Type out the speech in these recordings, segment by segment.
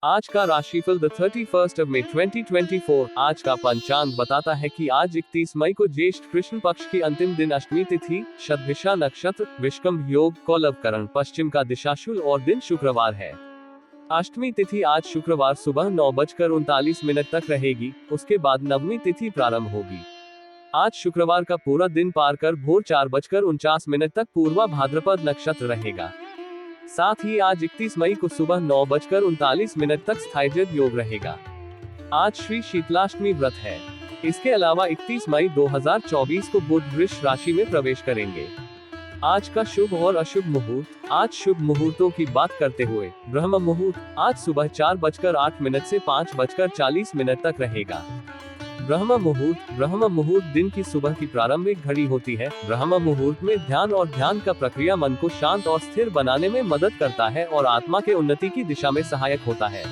आज का राशिफल 31 मई 2024। आज का पंचांग बताता है कि आज 31 मई को ज्येष्ठ कृष्ण पक्ष की अंतिम दिन अष्टमी तिथि, शतभिषा नक्षत्र, विषकंभ योग, कौलवकरण, पश्चिम का दिशाशूल और दिन शुक्रवार है। अष्टमी तिथि आज शुक्रवार सुबह 9:39 तक रहेगी, उसके बाद नवमी तिथि प्रारंभ होगी। आज शुक्रवार का पूरा दिन पार कर भोर 4:49 तक पूर्वा भाद्रपद नक्षत्र रहेगा। साथ ही आज 31 मई को सुबह 9:39 तक स्थायजद योग रहेगा। आज श्री शीतलाष्टमी व्रत है। इसके अलावा 31 मई 2024 को बुध वृष राशि में प्रवेश करेंगे। आज का शुभ और अशुभ मुहूर्त। आज शुभ मुहूर्तों की बात करते हुए ब्रह्म मुहूर्त आज सुबह 4:08 से 5:40 तक रहेगा। ब्रह्म मुहूर्त दिन की सुबह की प्रारंभिक घड़ी होती है। ब्रह्म मुहूर्त में ध्यान और ध्यान का प्रक्रिया मन को शांत और स्थिर बनाने में मदद करता है और आत्मा के उन्नति की दिशा में सहायक होता है।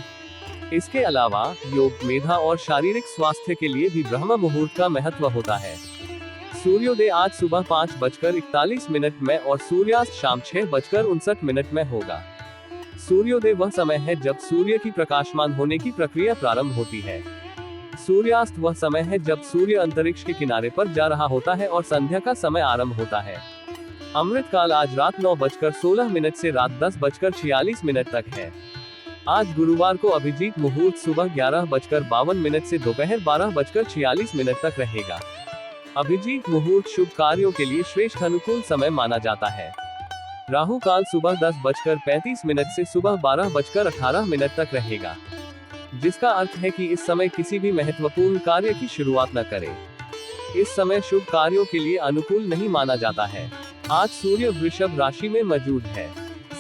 इसके अलावा योग, मेधा और शारीरिक स्वास्थ्य के लिए भी ब्रह्म मुहूर्त का महत्व होता है। सूर्योदय आज सुबह 5:41 में और सूर्यास्त शाम 6:59 में होगा। सूर्योदय वह समय है जब सूर्य की प्रकाशमान होने की प्रक्रिया प्रारंभ होती है। सूर्यास्त वह समय है जब सूर्य अंतरिक्ष के किनारे पर जा रहा होता है और संध्या का समय आरंभ होता है। अमृत काल आज रात 9:16 से रात 10:46 तक है। आज गुरुवार को अभिजीत मुहूर्त सुबह 11:52 से दोपहर 12:46 तक रहेगा। अभिजीत मुहूर्त शुभ कार्यों के लिए श्रेष्ठ अनुकूल समय माना जाता है। राहु काल सुबह 10:35 से सुबह 12:18 तक रहेगा, जिसका अर्थ है कि इस समय किसी भी महत्वपूर्ण कार्य की शुरुआत न करें। इस समय शुभ कार्यों के लिए अनुकूल नहीं माना जाता है। आज सूर्य वृषभ राशि में मौजूद है।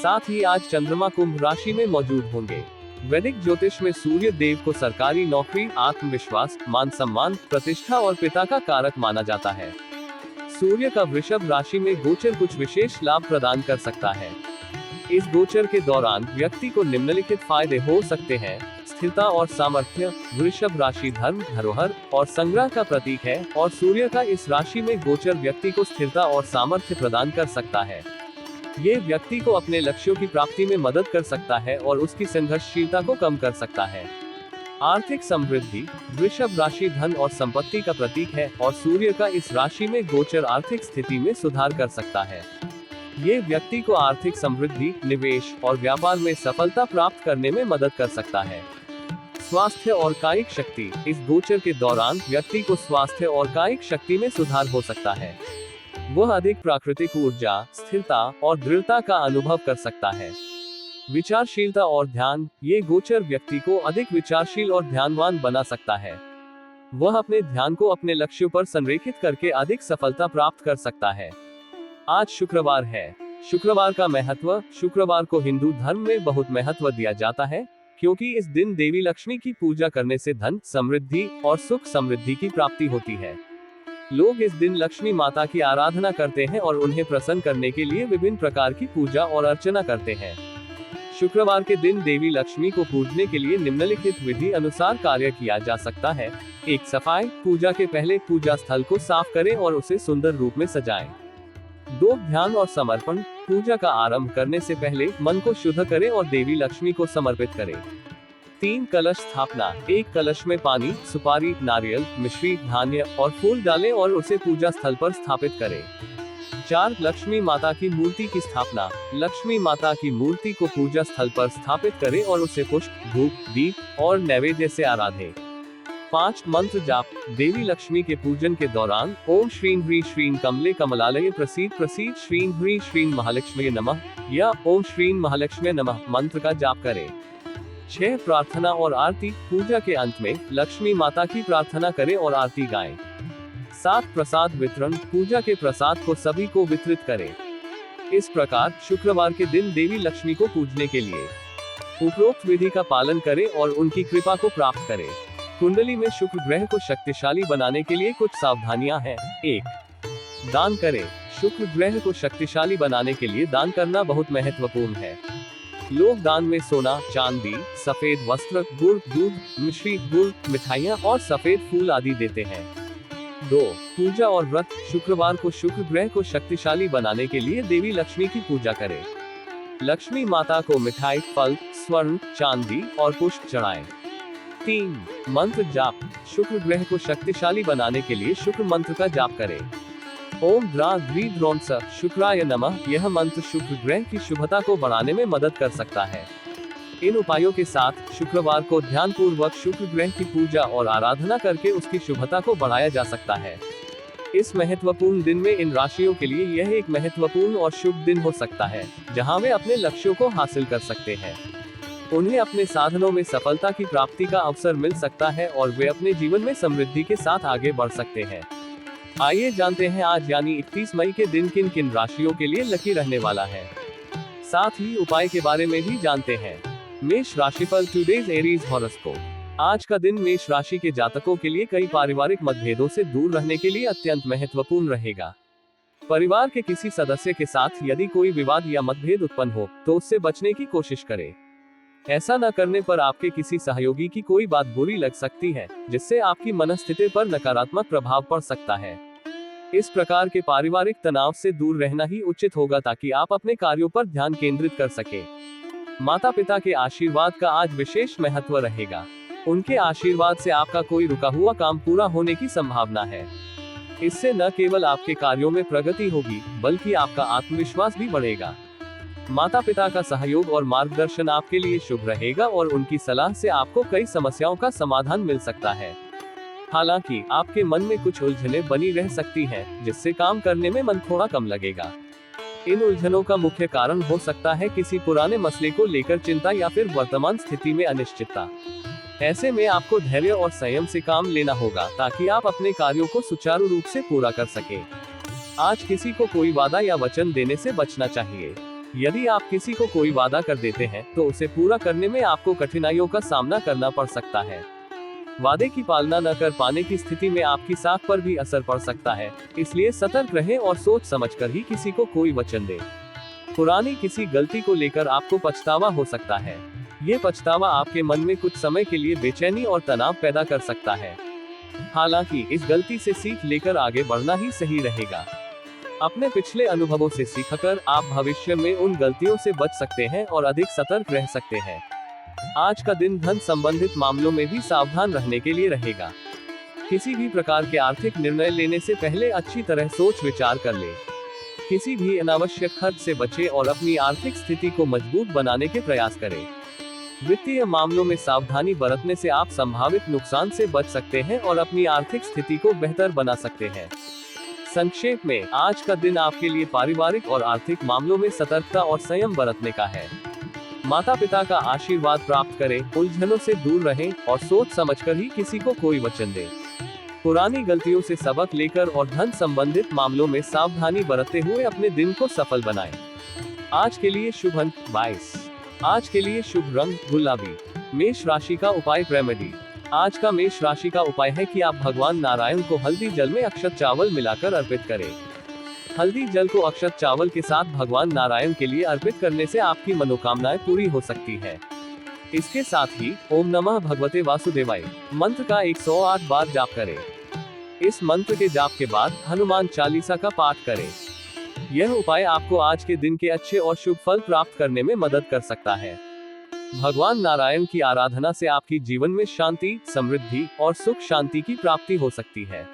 साथ ही आज चंद्रमा कुंभ राशि में मौजूद होंगे। वैदिक ज्योतिष में सूर्य देव को सरकारी नौकरी, आत्मविश्वास, मान सम्मान, प्रतिष्ठा और पिता का कारक माना जाता है। सूर्य का वृषभ राशि में गोचर कुछ विशेष लाभ प्रदान कर सकता है। इस गोचर के दौरान व्यक्ति को निम्नलिखित फायदे हो सकते हैं। स्थिरता और सामर्थ्य। वृषभ राशि धर्म, धरोहर और संग्रह का प्रतीक है और सूर्य का इस राशि में गोचर व्यक्ति को स्थिरता और सामर्थ्य प्रदान कर सकता है। ये व्यक्ति को अपने लक्ष्यों की प्राप्ति में मदद कर सकता है और उसकी संघर्षशीलता को कम कर सकता है। आर्थिक समृद्धि। वृषभ राशि धन और संपत्ति का प्रतीक है और सूर्य का इस राशि में गोचर आर्थिक स्थिति में सुधार कर सकता है। ये व्यक्ति को आर्थिक समृद्धि, निवेश और व्यापार में सफलता प्राप्त करने में मदद कर सकता है। स्वास्थ्य और कायिक शक्ति। इस गोचर के दौरान व्यक्ति को स्वास्थ्य और कायिक शक्ति में सुधार हो सकता है। वह अधिक प्राकृतिक ऊर्जा, स्थिरता और दृढ़ता का अनुभव कर सकता है। विचारशीलता और ध्यान। ये गोचर व्यक्ति को अधिक विचारशील और ध्यानवान बना सकता है। वह अपने ध्यान को अपने लक्ष्यों पर संरेखित करके अधिक सफलता प्राप्त कर सकता है। आज शुक्रवार है। शुक्रवार का महत्व। शुक्रवार को हिंदू धर्म में बहुत महत्व दिया जाता है, क्योंकि इस दिन देवी लक्ष्मी की पूजा करने से धन, समृद्धि और सुख समृद्धि की प्राप्ति होती है। लोग इस दिन लक्ष्मी माता की आराधना करते हैं और उन्हें प्रसन्न करने के लिए विभिन्न प्रकार की पूजा और अर्चना करते हैं। शुक्रवार के दिन देवी लक्ष्मी को पूजने के लिए निम्नलिखित विधि अनुसार कार्य किया जा सकता है। 1. सफाई। पूजा के पहले पूजा स्थल को साफ करें और उसे सुंदर रूप में सजाएं। 2. ध्यान और समर्पण। पूजा का आरंभ करने से पहले मन को शुद्ध करें और देवी लक्ष्मी को समर्पित करें। 3. कलश स्थापना। एक कलश में पानी, सुपारी, नारियल, मिश्री, धान्य और फूल डालें और उसे पूजा स्थल पर स्थापित करें। 4. लक्ष्मी माता की मूर्ति की स्थापना। लक्ष्मी माता की मूर्ति को पूजा स्थल पर स्थापित करें और उसे पुष्प, धूप, दीप और नैवेद्य से आराधें। 5. मंत्र जाप। देवी लक्ष्मी के पूजन के दौरान ओम श्रीं ह्रीं श्रीं कमले कमलालये प्रसीद प्रसीद श्रीं ह्रीं श्रीं महालक्ष्मी नमः या ओम श्रीं महालक्ष्मी नमः मंत्र का जाप करें। 6. प्रार्थना और आरती। पूजा के अंत में लक्ष्मी माता की प्रार्थना करें और आरती गाएं। 7. प्रसाद वितरण। पूजा के प्रसाद को सभी को वितरित करें। इस प्रकार शुक्रवार के दिन देवी लक्ष्मी को पूजने के लिए उपरोक्त विधि का पालन करें और उनकी कृपा को प्राप्त करें। कुंडली में शुक्र ग्रह को शक्तिशाली बनाने के लिए कुछ सावधानियां हैं। 1. दान करें। शुक्र ग्रह को शक्तिशाली बनाने के लिए दान करना बहुत महत्वपूर्ण है। लोग दान में सोना, चांदी, सफेद वस्त्र, गुड़, दूध, मिश्री, गुड़, मिठाइयाँ और सफेद फूल आदि देते हैं। 2. पूजा और व्रत। शुक्रवार को शुक्र ग्रह को शक्तिशाली बनाने के लिए देवी लक्ष्मी की पूजा करें। लक्ष्मी माता को मिठाई, फल, स्वर्ण, चांदी और पुष्प चढ़ाएं। 3. मंत्र जाप। शुक्र ग्रह को शक्तिशाली बनाने के लिए शुक्र मंत्र का जाप करें। ओम द्रा द्री द्रोण स शुक्राय नमः। यह मंत्र शुक्र ग्रह की शुभता को बढ़ाने में मदद कर सकता है। इन उपायों के साथ शुक्रवार को ध्यानपूर्वक शुक्र ग्रह की पूजा और आराधना करके उसकी शुभता को बढ़ाया जा सकता है। इस महत्वपूर्ण दिन में इन राशियों के लिए यह एक महत्वपूर्ण और शुभ दिन हो सकता है, जहां वे अपने लक्ष्यों को हासिल कर सकते हैं। उन्हें अपने साधनों में सफलता की प्राप्ति का अवसर मिल सकता है और वे अपने जीवन में समृद्धि के साथ आगे बढ़ सकते हैं। आइए जानते हैं आज यानी 31 मई के दिन किन किन राशियों के लिए लकी रहने वाला है। साथ ही उपाय के बारे में भी जानते हैं। मेष राशिफल टुडेज एरीज हॉरोस्कोप। आज का दिन मेष राशि के जातकों के लिए कई पारिवारिक मतभेदों से दूर रहने के लिए अत्यंत महत्वपूर्ण रहेगा। परिवार के किसी सदस्य के साथ यदि कोई विवाद या मतभेद उत्पन्न हो तो उससे बचने की कोशिश करें। ऐसा न करने पर आपके किसी सहयोगी की कोई बात बुरी लग सकती है, जिससे आपकी मनस्थिति पर नकारात्मक प्रभाव पड़ सकता है। इस प्रकार के पारिवारिक तनाव से दूर रहना ही उचित होगा ताकि आप अपने कार्यों पर ध्यान केंद्रित कर सके। माता पिता के आशीर्वाद का आज विशेष महत्व रहेगा। उनके आशीर्वाद से आपका कोई रुका हुआ काम पूरा होने की संभावना है। इससे न केवल आपके कार्यों में प्रगति होगी, बल्कि आपका आत्मविश्वास भी बढ़ेगा। माता पिता का सहयोग और मार्गदर्शन आपके लिए शुभ रहेगा और उनकी सलाह से आपको कई समस्याओं का समाधान मिल सकता है। हालांकि आपके मन में कुछ उलझनें बनी रह सकती हैं, जिससे काम करने में मन थोड़ा कम लगेगा। इन उलझनों का मुख्य कारण हो सकता है किसी पुराने मसले को लेकर चिंता या फिर वर्तमान स्थिति में अनिश्चितता। ऐसे में आपको धैर्य और संयम से काम लेना होगा ताकि आप अपने कार्यों को सुचारू रूप से पूरा कर सके। आज किसी को कोई वादा या वचन देने से बचना चाहिए। यदि आप किसी को कोई वादा कर देते हैं तो उसे पूरा करने में आपको कठिनाइयों का सामना करना पड़ सकता है। वादे की पालना न कर पाने की स्थिति में आपकी साख पर भी असर पड़ सकता है, इसलिए सतर्क रहें और सोच समझकर ही किसी को कोई वचन दें। पुरानी किसी गलती को लेकर आपको पछतावा हो सकता है। ये पछतावा आपके मन में कुछ समय के लिए बेचैनी और तनाव पैदा कर सकता है। हालांकि इस गलती से सीख लेकर आगे बढ़ना ही सही रहेगा। अपने पिछले अनुभवों से सीखकर आप भविष्य में उन गलतियों से बच सकते हैं और अधिक सतर्क रह सकते हैं। आज का दिन धन संबंधित मामलों में भी सावधान रहने के लिए रहेगा। किसी भी प्रकार के आर्थिक निर्णय लेने से पहले अच्छी तरह सोच विचार कर ले। किसी भी अनावश्यक खर्च से बचें और अपनी आर्थिक स्थिति को मजबूत बनाने के प्रयास करें। वित्तीय मामलों में सावधानी बरतने से आप संभावित नुकसान से बच सकते हैं और अपनी आर्थिक स्थिति को बेहतर बना सकते हैं। संक्षेप में, आज का दिन आपके लिए पारिवारिक और आर्थिक मामलों में सतर्कता और संयम बरतने का है। माता पिता का आशीर्वाद प्राप्त करें, उलझनों से दूर रहें और सोच समझकर ही किसी को कोई वचन दें। पुरानी गलतियों से सबक लेकर और धन संबंधित मामलों में सावधानी बरतते हुए अपने दिन को सफल बनाएं। आज के लिए शुभ अंक 22। आज के लिए शुभ रंग गुलाबी। मेष राशि का उपाय रेमेडी। आज का मेष राशि का उपाय है कि आप भगवान नारायण को हल्दी जल में अक्षत चावल मिलाकर अर्पित करें। हल्दी जल को अक्षत चावल के साथ भगवान नारायण के लिए अर्पित करने से आपकी मनोकामनाएं पूरी हो सकती है। इसके साथ ही ओम नमः भगवते वासुदेवाय मंत्र का 108 बार जाप करें। इस मंत्र के जाप के बाद हनुमान चालीसा का पाठ करें। यह उपाय आपको आज के दिन के अच्छे और शुभ फल प्राप्त करने में मदद कर सकता है। भगवान नारायण की आराधना से आपकी जीवन में शांति, समृद्धि और सुख शांति की प्राप्ति हो सकती है।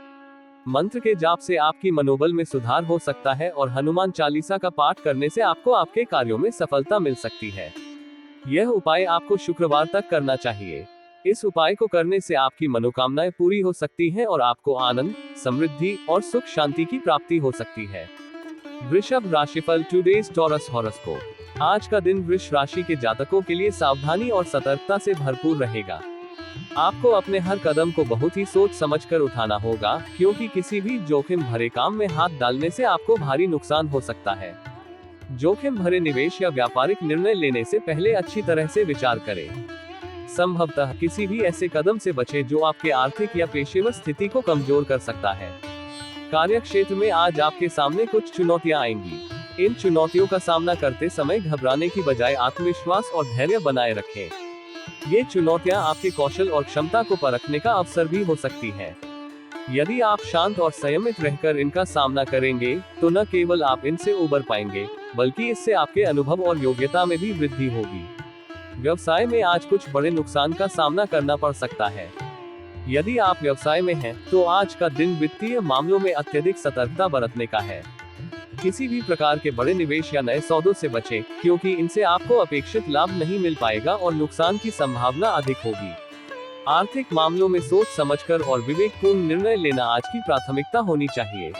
मंत्र के जाप से आपकी मनोबल में सुधार हो सकता है और हनुमान चालीसा का पाठ करने से आपको आपके कार्यों में सफलता मिल सकती है। यह उपाय आपको शुक्रवार तक करना चाहिए। इस उपाय को करने से आपकी मनोकामनाएं पूरी हो सकती हैं और आपको आनंद, समृद्धि और सुख शांति की प्राप्ति हो सकती है। वृषभ राशिफल टुडेज टॉरस हॉरोस्कोप। आज का दिन वृष राशि के जातकों के लिए सावधानी और सतर्कता से भरपूर रहेगा। आपको अपने हर कदम को बहुत ही सोच समझकर उठाना होगा, क्योंकि किसी भी जोखिम भरे काम में हाथ डालने से आपको भारी नुकसान हो सकता है। जोखिम भरे निवेश या व्यापारिक निर्णय लेने से पहले अच्छी तरह से विचार करें। संभवतः किसी भी ऐसे कदम से बचें जो आपके आर्थिक या पेशेवर स्थिति को कमजोर कर सकता है। कार्य क्षेत्र में आज आपके सामने कुछ चुनौतियां आएंगी। इन चुनौतियों का सामना करते समय घबराने की बजाय आत्मविश्वास और धैर्य बनाए रखें। ये चुनौतियां आपके कौशल और क्षमता को परखने का अवसर भी हो सकती है। यदि आप शांत और संयमित रहकर इनका सामना करेंगे, तो न केवल आप इनसे उबर पाएंगे, बल्कि इससे आपके अनुभव और योग्यता में भी वृद्धि होगी। व्यवसाय में आज कुछ बड़े नुकसान का सामना करना पड़ सकता है। यदि आप व्यवसाय में हैं, तो आज का दिन वित्तीय मामलों में अत्यधिक सतर्कता बरतने का है। किसी भी प्रकार के बड़े निवेश या नए सौदों से बचें, क्योंकि इनसे आपको अपेक्षित लाभ नहीं मिल पाएगा और नुकसान की संभावना अधिक होगी। आर्थिक मामलों में सोच समझकर और विवेकपूर्ण निर्णय लेना आज की प्राथमिकता होनी चाहिए।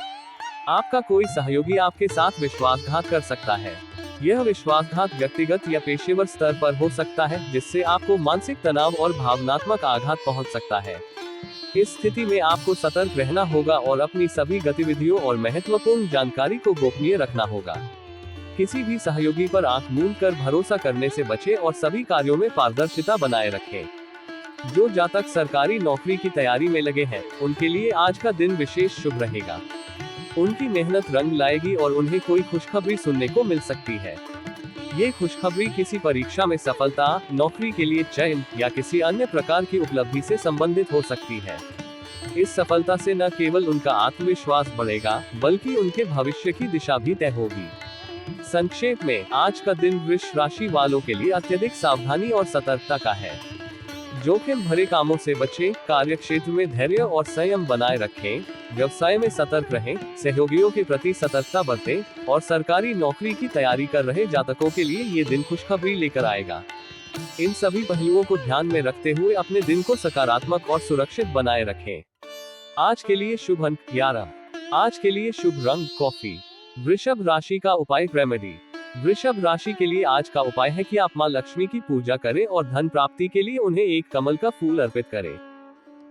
आपका कोई सहयोगी आपके साथ विश्वासघात कर सकता है। यह विश्वासघात व्यक्तिगत या पेशेवर स्तर पर हो सकता है, जिससे आपको मानसिक तनाव और भावनात्मक आघात पहुंच सकता है। इस स्थिति में आपको सतर्क रहना होगा और अपनी सभी गतिविधियों और महत्वपूर्ण जानकारी को गोपनीय रखना होगा। किसी भी सहयोगी पर आंख मूंद कर भरोसा करने से बचें और सभी कार्यों में पारदर्शिता बनाए रखें। जो जातक सरकारी नौकरी की तैयारी में लगे हैं, उनके लिए आज का दिन विशेष शुभ रहेगा। उनकी मेहनत रंग लाएगी और उन्हें कोई खुशखबरी सुनने को मिल सकती है। ये खुशखबरी किसी परीक्षा में सफलता, नौकरी के लिए चयन या किसी अन्य प्रकार की उपलब्धि से संबंधित हो सकती है। इस सफलता से न केवल उनका आत्मविश्वास बढ़ेगा, बल्कि उनके भविष्य की दिशा भी तय होगी। संक्षेप में, आज का दिन वृष राशि वालों के लिए अत्यधिक सावधानी और सतर्कता का है। जोखिम भरे कामों से बचें, कार्यक्षेत्र में धैर्य और संयम बनाए रखें, व्यवसाय में सतर्क रहें, सहयोगियों के प्रति सतर्कता बरतें और सरकारी नौकरी की तैयारी कर रहे जातकों के लिए ये दिन खुशखबरी लेकर आएगा। इन सभी पहलुओं को ध्यान में रखते हुए अपने दिन को सकारात्मक और सुरक्षित बनाए रखें। आज के लिए शुभ अंक 11। आज के लिए शुभ रंग कॉफी। वृषभ राशि का उपाय रेमेडी। वृषभ राशि के लिए आज का उपाय है कि आप मां लक्ष्मी की पूजा करें और धन प्राप्ति के लिए उन्हें एक कमल का फूल अर्पित करें।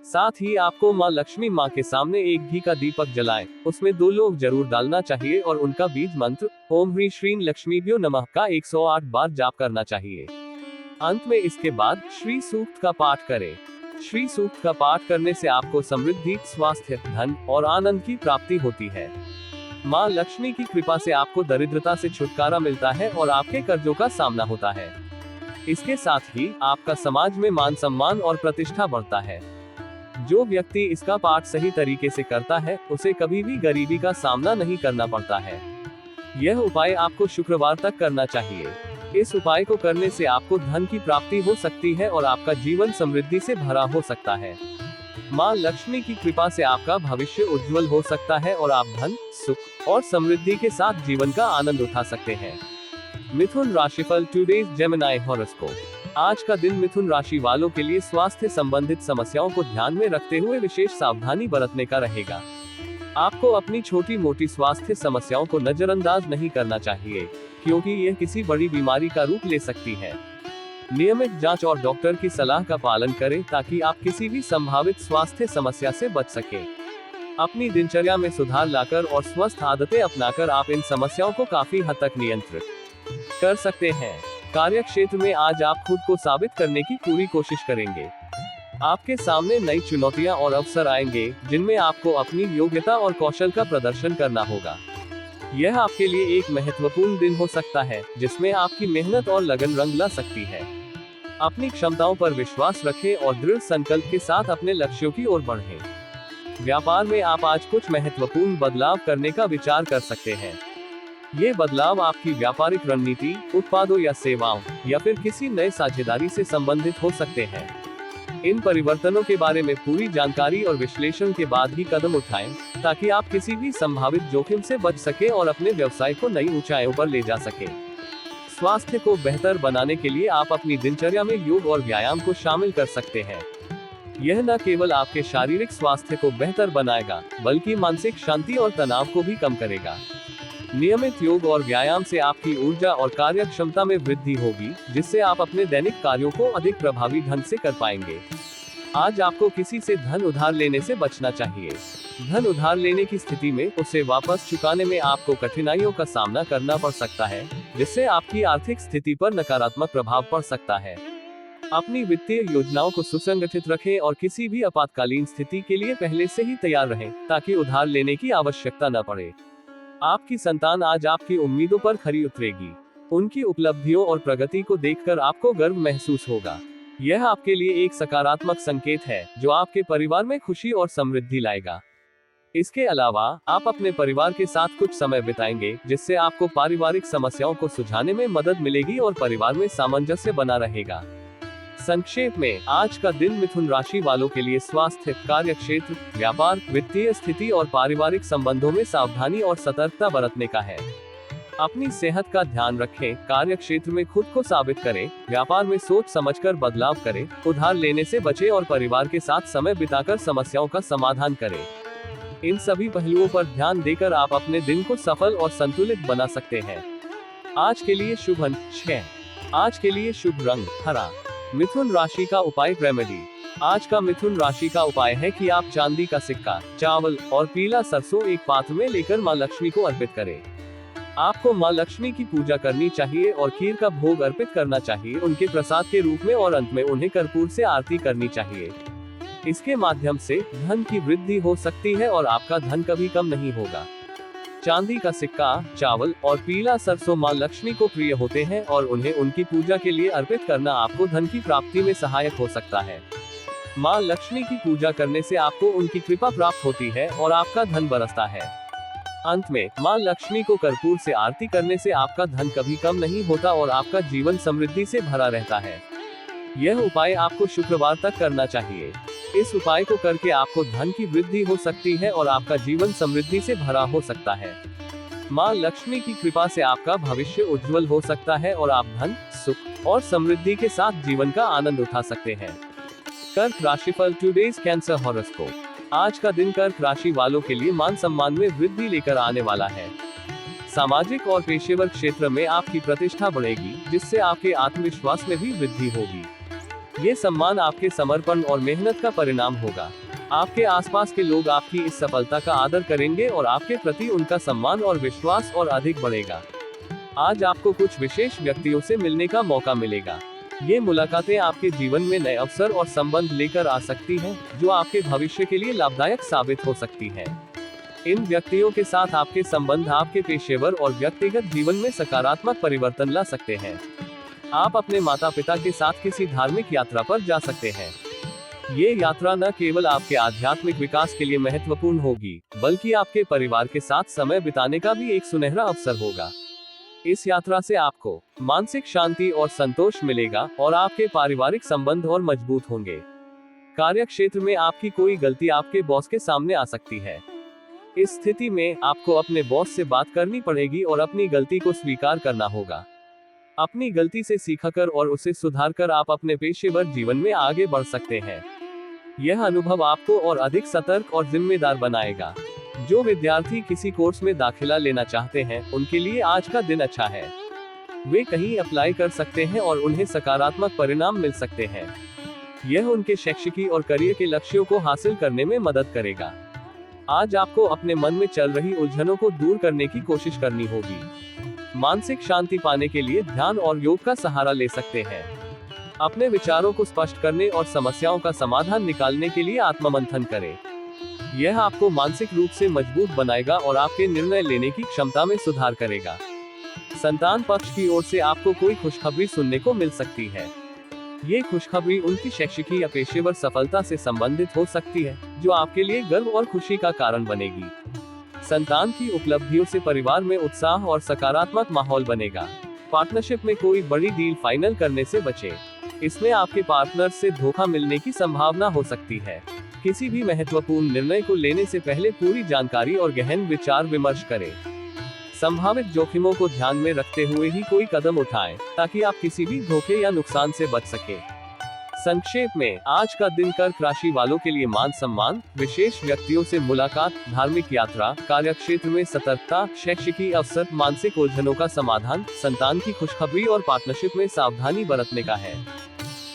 साथ ही आपको मां लक्ष्मी मां के सामने एक घी का दीपक जलाएं, उसमें 2 लौंग जरूर डालना चाहिए और उनका बीज मंत्र ओम ह्रीं श्रीं लक्ष्मीभ्यो नमः का 108 बार जाप करना चाहिए। अंत में इसके बाद श्री सूक्त का पाठ करें। श्री सूक्त का पाठ करने से आपको समृद्धि, स्वास्थ्य, धन और आनंद की प्राप्ति होती है। मां लक्ष्मी की कृपा से आपको दरिद्रता से छुटकारा मिलता है और आपके कर्जों का सामना होता है। इसके साथ ही आपका समाज में मान सम्मान और प्रतिष्ठा बढ़ता है। जो व्यक्ति इसका पाठ सही तरीके से करता है, उसे कभी भी गरीबी का सामना नहीं करना पड़ता है। यह उपाय आपको शुक्रवार तक करना चाहिए। इस उपाय को करने से आपको धन की प्राप्ति हो सकती है और आपका जीवन समृद्धि से भरा हो सकता है। मां लक्ष्मी की कृपा से आपका भविष्य उज्जवल हो सकता है और आप धन, सुख और समृद्धि के साथ जीवन का आनंद उठा सकते हैं। मिथुन राशिफल टुडेज जेमिनी हॉरोस्कोप। आज का दिन मिथुन राशि वालों के लिए स्वास्थ्य संबंधित समस्याओं को ध्यान में रखते हुए विशेष सावधानी बरतने का रहेगा। आपको अपनी छोटी मोटी स्वास्थ्य समस्याओं को नजरअंदाज नहीं करना चाहिए, क्योंकि यह किसी बड़ी बीमारी का रूप ले सकती है। नियमित जांच और डॉक्टर की सलाह का पालन करें ताकि आप किसी भी संभावित स्वास्थ्य समस्या से बच सकें। अपनी दिनचर्या में सुधार लाकर और स्वस्थ आदतें अपनाकर आप इन समस्याओं को काफी हद तक नियंत्रित कर सकते हैं। कार्य क्षेत्र में आज आप खुद को साबित करने की पूरी कोशिश करेंगे। आपके सामने नई चुनौतियां और अवसर आएंगे, जिनमें आपको अपनी योग्यता और कौशल का प्रदर्शन करना होगा। यह आपके लिए एक महत्वपूर्ण दिन हो सकता है, जिसमें आपकी मेहनत और लगन रंग ला सकती है। अपनी क्षमताओं पर विश्वास रखें और दृढ़ संकल्प के साथ अपने लक्ष्यों की ओर बढ़ें। व्यापार में आप आज कुछ महत्वपूर्ण बदलाव करने का विचार कर सकते हैं। ये बदलाव आपकी व्यापारिक रणनीति, उत्पादों या सेवाओं या फिर किसी नए साझेदारी से संबंधित हो सकते हैं। इन परिवर्तनों के बारे में पूरी जानकारी और विश्लेषण के बाद ही कदम उठाएं, ताकि आप किसी भी संभावित जोखिम से बच सकें और अपने व्यवसाय को नई ऊंचाइयों पर ले जा सकें। स्वास्थ्य को बेहतर बनाने के लिए आप अपनी दिनचर्या में योग और व्यायाम को शामिल कर सकते हैं। यह न केवल आपके शारीरिक स्वास्थ्य को बेहतर बनाएगा, बल्कि मानसिक शांति और तनाव को भी कम करेगा। नियमित योग और व्यायाम से आपकी ऊर्जा और कार्य क्षमता में वृद्धि होगी, जिससे आप अपने दैनिक कार्यों को अधिक प्रभावी ढंग से कर पाएंगे। आज आपको किसी से धन उधार लेने से बचना चाहिए। धन उधार लेने की स्थिति में उसे वापस चुकाने में आपको कठिनाइयों का सामना करना पड़ सकता है, जिससे आपकी आर्थिक स्थिति पर नकारात्मक प्रभाव पड़ सकता है। अपनी वित्तीय योजनाओं को सुसंगठित रखें और किसी भी आपातकालीन स्थिति के लिए पहले से ही तैयार रहें, ताकि उधार लेने की आवश्यकता न पड़े। आपकी संतान आज आपकी उम्मीदों पर खरी उतरेगी। उनकी उपलब्धियों और प्रगति को देखकर आपको गर्व महसूस होगा। यह आपके लिए एक सकारात्मक संकेत है, जो आपके परिवार में खुशी और समृद्धि लाएगा। इसके अलावा आप अपने परिवार के साथ कुछ समय बिताएंगे, जिससे आपको पारिवारिक समस्याओं को सुलझाने में मदद मिलेगी और परिवार में सामंजस्य बना रहेगा। संक्षेप में, आज का दिन मिथुन राशि वालों के लिए स्वास्थ्य, कार्य क्षेत्र, व्यापार, वित्तीय स्थिति और पारिवारिक संबंधों में सावधानी और सतर्कता बरतने का है। अपनी सेहत का ध्यान रखें, कार्य क्षेत्र में खुद को साबित करें, व्यापार में सोच समझकर बदलाव करें, उधार लेने से बचें और परिवार के साथ समय बिताकर समस्याओं का समाधान करें। इन सभी पहलुओं पर ध्यान देकर आप अपने दिन को सफल और संतुलित बना सकते हैं। आज के लिए शुभ अंक 6। आज के लिए शुभ रंग हरा। मिथुन राशि का उपाय रेमेडी। आज का मिथुन राशि का उपाय है कि आप चांदी का सिक्का, चावल और पीला सरसों एक पात्र में लेकर मां लक्ष्मी को अर्पित करें। आपको मां लक्ष्मी की पूजा करनी चाहिए और खीर का भोग अर्पित करना चाहिए उनके प्रसाद के रूप में, और अंत में उन्हें कर्पूर से आरती करनी चाहिए। इसके माध्यम से धन की वृद्धि हो सकती है और आपका धन कभी कम नहीं होगा। चांदी का सिक्का, चावल और पीला सरसों मां लक्ष्मी को प्रिय होते हैं और उन्हें उनकी पूजा के लिए अर्पित करना आपको धन की प्राप्ति में सहायक हो सकता है। मां लक्ष्मी की पूजा करने से आपको उनकी कृपा प्राप्त होती है और आपका धन बरसता है। अंत में, मां लक्ष्मी को कर्पूर से आरती करने से आपका धन कभी कम नहीं होता और आपका जीवन समृद्धि से भरा रहता है। यह उपाय आपको शुक्रवार तक करना चाहिए। इस उपाय को करके आपको धन की वृद्धि हो सकती है और आपका जीवन समृद्धि से भरा हो सकता है। मां लक्ष्मी की कृपा से आपका भविष्य उज्जवल हो सकता है और आप धन, सुख और समृद्धि के साथ जीवन का आनंद उठा सकते हैं। कर्क राशिफल टुडेज कैंसर हॉरोस्कोप। आज का दिन कर्क राशि वालों के लिए मान सम्मान में वृद्धि लेकर आने वाला है। सामाजिक और पेशेवर क्षेत्र में आपकी प्रतिष्ठा बढ़ेगी, जिससे आपके आत्मविश्वास में भी वृद्धि होगी। ये सम्मान आपके समर्पण और मेहनत का परिणाम होगा। आपके आसपास के लोग आपकी इस सफलता का आदर करेंगे और आपके प्रति उनका सम्मान और विश्वास और अधिक बढ़ेगा। आज आपको कुछ विशेष व्यक्तियों से मिलने का मौका मिलेगा। ये मुलाकातें आपके जीवन में नए अवसर और संबंध लेकर आ सकती हैं, जो आपके भविष्य के लिए लाभदायक साबित हो सकती हैं। इन व्यक्तियों के साथ आपके संबंध आपके पेशेवर और व्यक्तिगत जीवन में सकारात्मक परिवर्तन ला सकते हैं। आप अपने माता पिता के साथ किसी धार्मिक यात्रा पर जा सकते हैं। ये यात्रा न केवल आपके आध्यात्मिक विकास के लिए महत्वपूर्ण होगी, बल्कि आपके परिवार के साथ समय बिताने का भी एक सुनहरा अवसर होगा। इस यात्रा से आपको मानसिक शांति और संतोष मिलेगा और आपके पारिवारिक संबंध और मजबूत होंगे। कार्य क्षेत्र में आपकी कोई गलती आपके बॉस के सामने आ सकती है। इस स्थिति में आपको अपने बॉस से बात करनी पड़ेगी और अपनी गलती को स्वीकार करना होगा। अपनी गलती से सीखकर और उसे सुधारकर आप अपने पेशेवर जीवन में आगे बढ़ सकते हैं। यह अनुभव आपको और अधिक सतर्क और जिम्मेदार बनाएगा। जो विद्यार्थी किसी कोर्स में दाखिला लेना चाहते हैं, उनके लिए आज का दिन अच्छा है। वे कहीं अप्लाई कर सकते हैं और उन्हें सकारात्मक परिणाम मिल सकते हैं। यह उनके शैक्षिकी और करियर के लक्ष्यों को हासिल करने में मदद करेगा। आज आपको अपने मन में चल रही उलझनों को दूर करने की कोशिश करनी होगी। मानसिक शांति पाने के लिए ध्यान और योग का सहारा ले सकते हैं। अपने विचारों को स्पष्ट करने और समस्याओं का समाधान निकालने के लिए आत्ममंथन करें। यह आपको मानसिक रूप से मजबूत बनाएगा और आपके निर्णय लेने की क्षमता में सुधार करेगा। संतान पक्ष की ओर से आपको कोई खुशखबरी सुनने को मिल सकती है। ये खुशखबरी उनकी शैक्षिक या पेशेवर सफलता से संबंधित हो सकती है, जो आपके लिए गर्व और खुशी का कारण बनेगी। संतान की उपलब्धियों से परिवार में उत्साह और सकारात्मक माहौल बनेगा। पार्टनरशिप में कोई बड़ी डील फाइनल करने से बचें। इसमें आपके पार्टनर से धोखा मिलने की संभावना हो सकती है। किसी भी महत्वपूर्ण निर्णय को लेने से पहले पूरी जानकारी और गहन विचार विमर्श करें। संभावित जोखिमों को ध्यान में रखते हुए ही कोई कदम उठाएं, ताकि आप किसी भी धोखे या नुकसान से बच सकें। संक्षेप में, आज का दिन कर्क राशि वालों के लिए मान सम्मान, विशेष व्यक्तियों से मुलाकात, धार्मिक यात्रा, कार्यक्षेत्र में सतर्कता, शैक्षिकी अवसर, मानसिक उलझनों का समाधान, संतान की खुशखबरी और पार्टनरशिप में सावधानी बरतने का है।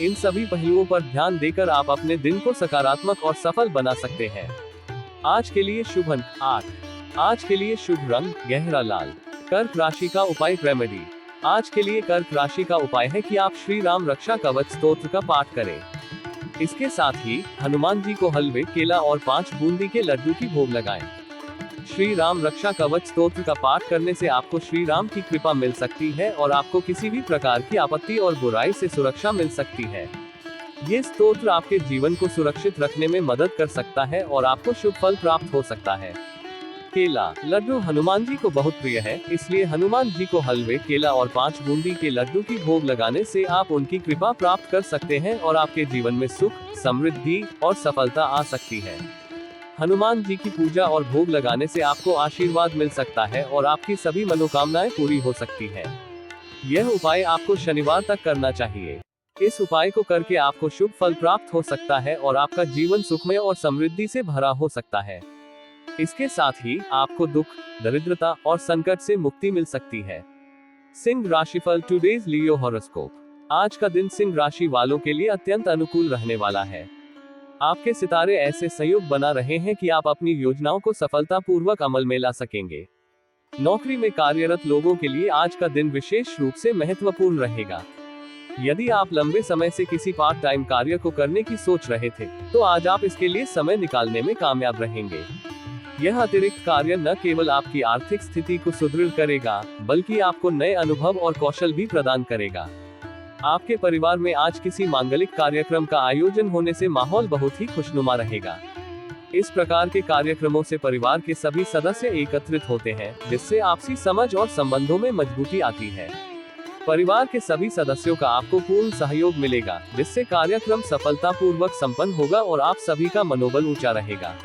इन सभी पहलुओं पर ध्यान देकर आप अपने दिन को सकारात्मक और सफल बना सकते हैं। आज के लिए शुभ अंक 8। आज के लिए शुभ रंग गहरा लाल। कर्क राशि का उपाय रेमेडी। आज के लिए कर्क राशि का उपाय है कि आप श्री राम रक्षा कवच स्तोत्र का पाठ करें। इसके साथ ही हनुमान जी को हलवे, केला और 5 बूंदी के लड्डू की भोग लगाएं। श्री राम रक्षा कवच स्तोत्र का पाठ करने से आपको श्री राम की कृपा मिल सकती है और आपको किसी भी प्रकार की आपत्ति और बुराई से सुरक्षा मिल सकती है। ये स्तोत्र आपके जीवन को सुरक्षित रखने में मदद कर सकता है और आपको शुभ फल प्राप्त हो सकता है। केला लड्डू हनुमान जी को बहुत प्रिय है, इसलिए हनुमान जी को हलवे, केला और 5 बूंदी के लड्डू की भोग लगाने से आप उनकी कृपा प्राप्त कर सकते हैं और आपके जीवन में सुख, समृद्धि और सफलता आ सकती है। हनुमान जी की पूजा और भोग लगाने से आपको आशीर्वाद मिल सकता है और आपकी सभी मनोकामनाएं पूरी हो सकती है। यह उपाय आपको शनिवार तक करना चाहिए। इस उपाय को करके आपको शुभ फल प्राप्त हो सकता है और आपका जीवन सुखमय और समृद्धि से भरा हो सकता है। इसके साथ ही आपको दुख, दरिद्रता और संकट से मुक्ति मिल सकती है। सिंह राशिफल टुडेज लियो हॉरोस्कोप। आज का दिन सिंह राशि वालों के लिए अत्यंत अनुकूल रहने वाला है। आपके सितारे ऐसे संयोग बना रहे हैं कि आप अपनी योजनाओं को सफलतापूर्वक अमल में ला सकेंगे। नौकरी में कार्यरत लोगों के लिए आज का दिन विशेष रूप से महत्वपूर्ण रहेगा। यदि आप लंबे समय से किसी पार्ट टाइम कार्य को करने की सोच रहे थे, तो आज आप इसके लिए समय निकालने में कामयाब रहेंगे। यह अतिरिक्त कार्य न केवल आपकी आर्थिक स्थिति को सुदृढ़ करेगा, बल्कि आपको नए अनुभव और कौशल भी प्रदान करेगा। आपके परिवार में आज किसी मांगलिक कार्यक्रम का आयोजन होने से माहौल बहुत ही खुशनुमा रहेगा। इस प्रकार के कार्यक्रमों से परिवार के सभी सदस्य एकत्रित होते हैं, जिससे आपसी समझ और संबंधों में मजबूती आती है। परिवार के सभी सदस्यों का आपको पूर्ण सहयोग मिलेगा, जिससे कार्यक्रम सफलतापूर्वक संपन्न होगा और आप सभी का मनोबल ऊंचा रहेगा।